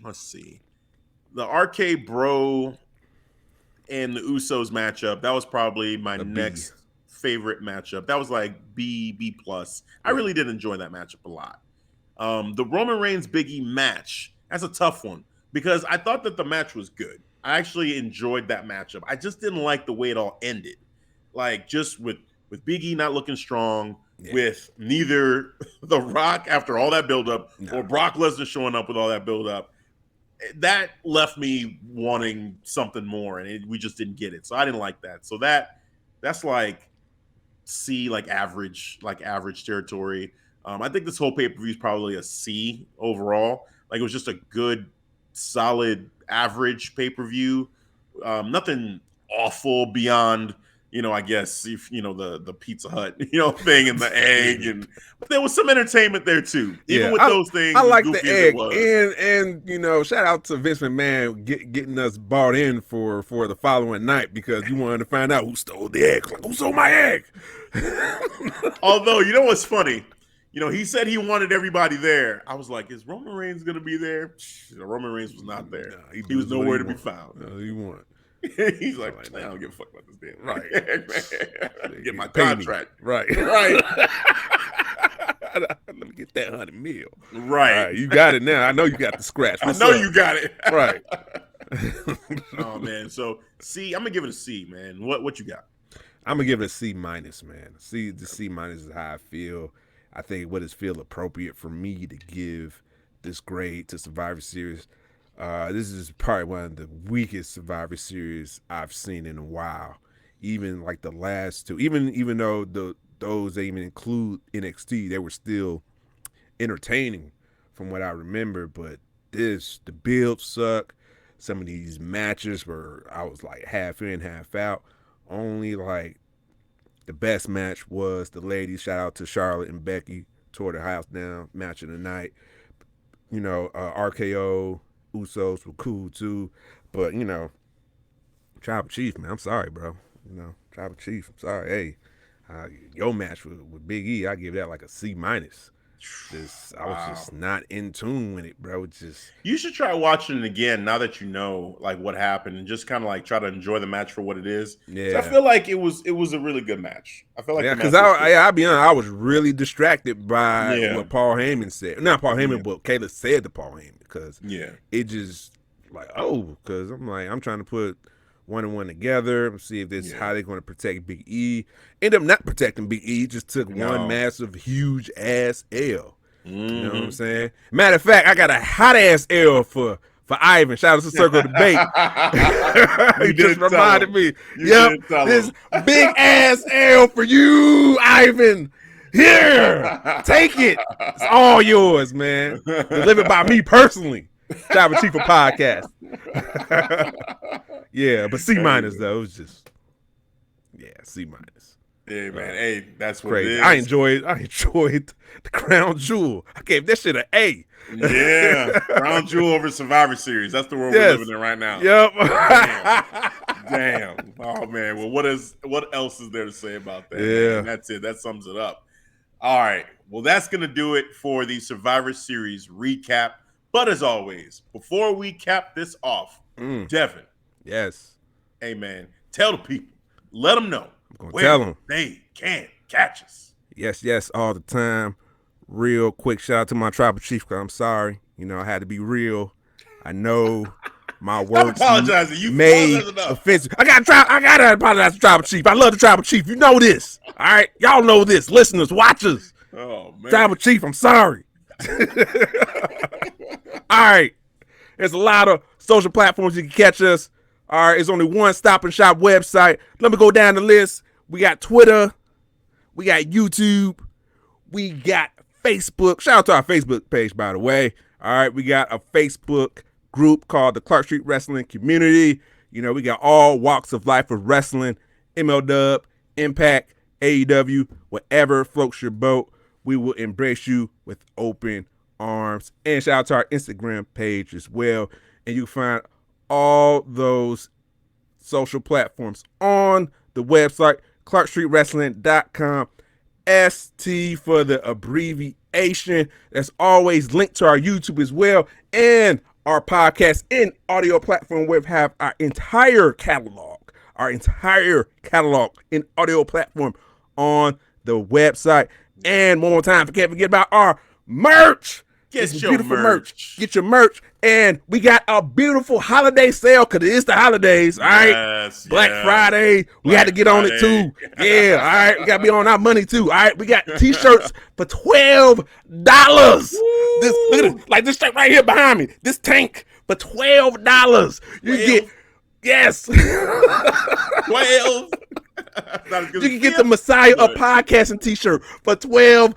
Let's see. The RK Bro and the Usos matchup, that was probably my next favorite matchup. That was like B plus. I really did enjoy that matchup a lot. The Roman Reigns Big E match, that's a tough one because I thought that the match was good. I actually enjoyed that matchup. I just didn't like the way it all ended. Like just with Big E not looking strong, with neither The Rock after all that buildup or Brock Lesnar showing up with all that buildup. That left me wanting something more, and we just didn't get it. So I didn't like that. So that's like C, like average territory. I think this whole pay-per-view is probably a C overall. Like it was just a good, solid, average pay-per-view. Nothing awful beyond, I guess if the Pizza Hut, thing and the egg, but there was some entertainment there too. Even with those things, I like the egg, and shout out to Vince McMahon getting us bought in for the following night because you wanted to find out who stole the egg. Like, who stole my egg? Although, what's funny? He said he wanted everybody there. I was like, is Roman Reigns going to be there? Roman Reigns was not there. He was nowhere to be found. No, he won't. He's like, I don't give a fuck about this damn. Right. Get my contract. Right. Let me get that $100 million. Right. You got it now. I know you got the scratch. I know you got it. Right. Oh man. So C, I'm gonna give it a C, man. What you got? I'm gonna give it a C minus, man. The C minus is how I feel. I think what is feel appropriate for me to give this grade to Survivor Series. This is probably one of the weakest Survivor Series I've seen in a while. Even like the last two, even though those they even include NXT, they were still entertaining from what I remember. But the build sucked. Some of these matches were, I was like half in, half out. Only like the best match was the ladies. Shout out to Charlotte and Becky, tore the house down, match of the night. RKO. Usos were cool too, but Tribal Chief, man, I'm sorry, bro. Tribal Chief. I'm sorry. Hey, your match with Big E, I give that like a C minus. I was just not in tune with it, bro. It's just you should try watching it again now that you know like what happened, and just kind of like try to enjoy the match for what it is. Yeah, I feel like it was a really good match. I feel like because I'll be honest, I was really distracted by what Paul Heyman said. Not Paul Heyman, but Kayla said to Paul Heyman because it just because I'm trying to put one and one together, see if this how they're going to protect Big E. End up not protecting Big E, just took one massive, huge ass L. You know what I'm saying? Matter of fact, I got a hot ass L for Ivan. Shout out to Circle of Debate. He just reminded me. This big ass L for you, Ivan. Here, take it. It's all yours, man. Delivered by me personally. Tribal Chief of Podcast. Yeah, but C minus though. It was just C minus. Yeah, man. Hey, that's what crazy. it is. I enjoyed the Crown Jewel. I gave that shit an A. Yeah, Crown Jewel over Survivor Series. That's the world we're living in right now. Yep. Damn. Oh man. Well, what else is there to say about that? Yeah, man? That's it. That sums it up. All right. Well, that's gonna do it for the Survivor Series recap. But as always, before we cap this off, Devin. Yes. Hey, man, tell the people. Let them know where they can catch us. Yes, all the time. Real quick shout out to my Tribal Chief, because I'm sorry. I had to be real. I know my words made offensive. I gotta apologize to Tribal Chief. I love the Tribal Chief. You know this. All right? Y'all know this. Listeners, watchers. Oh, man. Tribal Chief, I'm sorry. All right. There's a lot of social platforms you can catch us. All right. It's only one Stop and Shop website. Let me go down the list. We got Twitter. We got YouTube. We got Facebook. Shout out to our Facebook page, by the way. All right. We got a Facebook group called the Clark Street Wrestling Community. We got all walks of life of wrestling, MLW, Impact, AEW, whatever floats your boat. We will embrace you with open arms. And shout out to our Instagram page as well. And you can find all those social platforms on the website, clarkstreetwrestling.com. ST for the abbreviation. That's always linked to our YouTube as well. And our podcast in audio platform where we have our entire catalog in audio platform on the website. And one more time, can't forget about our merch. Get your beautiful merch. Get your merch. And we got a beautiful holiday sale because it is the holidays. All right. Yes, Black Friday. We had to get on it too. Yeah. All right. We got to be on our money too. All right. We got t-shirts for $12. Look at it. Like this shirt right here behind me. This tank for $12. You get, yes. 12. You can get the Messiah of Podcasting t-shirt for $12.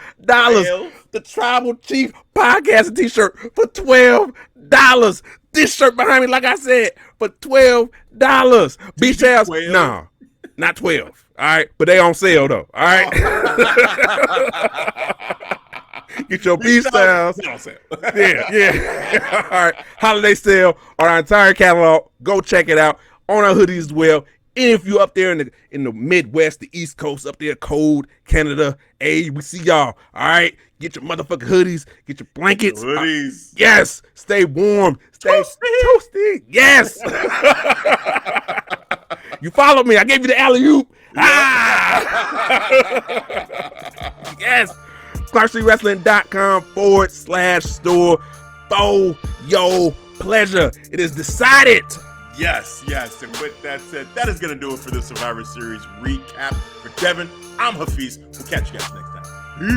The Tribal Chief Podcasting t-shirt for $12. This shirt behind me, like I said, for $12. Beach House, no, not 12. All right, but they on sale though. All right. Get your beach styles. Yeah. All right. Holiday sale on our entire catalog. Go check it out on our hoodies as well. And if you up there in the Midwest, the East Coast, up there, cold, Canada, hey, we see y'all. All right. Get your motherfucking hoodies. Get your blankets. Hoodies. Yes. Stay warm. Stay toasty. Yes. You follow me. I gave you the alley-oop. Yes. ClarkStreetWrestling.com/store for your pleasure. It is decided. Yes. And with that said, that is going to do it for the Survivor Series recap. For Devin, I'm Hafeez. We'll catch you guys next time.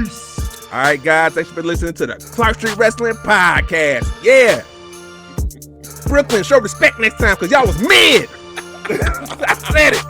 Peace. All right, guys. Thanks for listening to the Clark Street Wrestling Podcast. Yeah. Brooklyn, show respect next time because y'all was mid. I said it.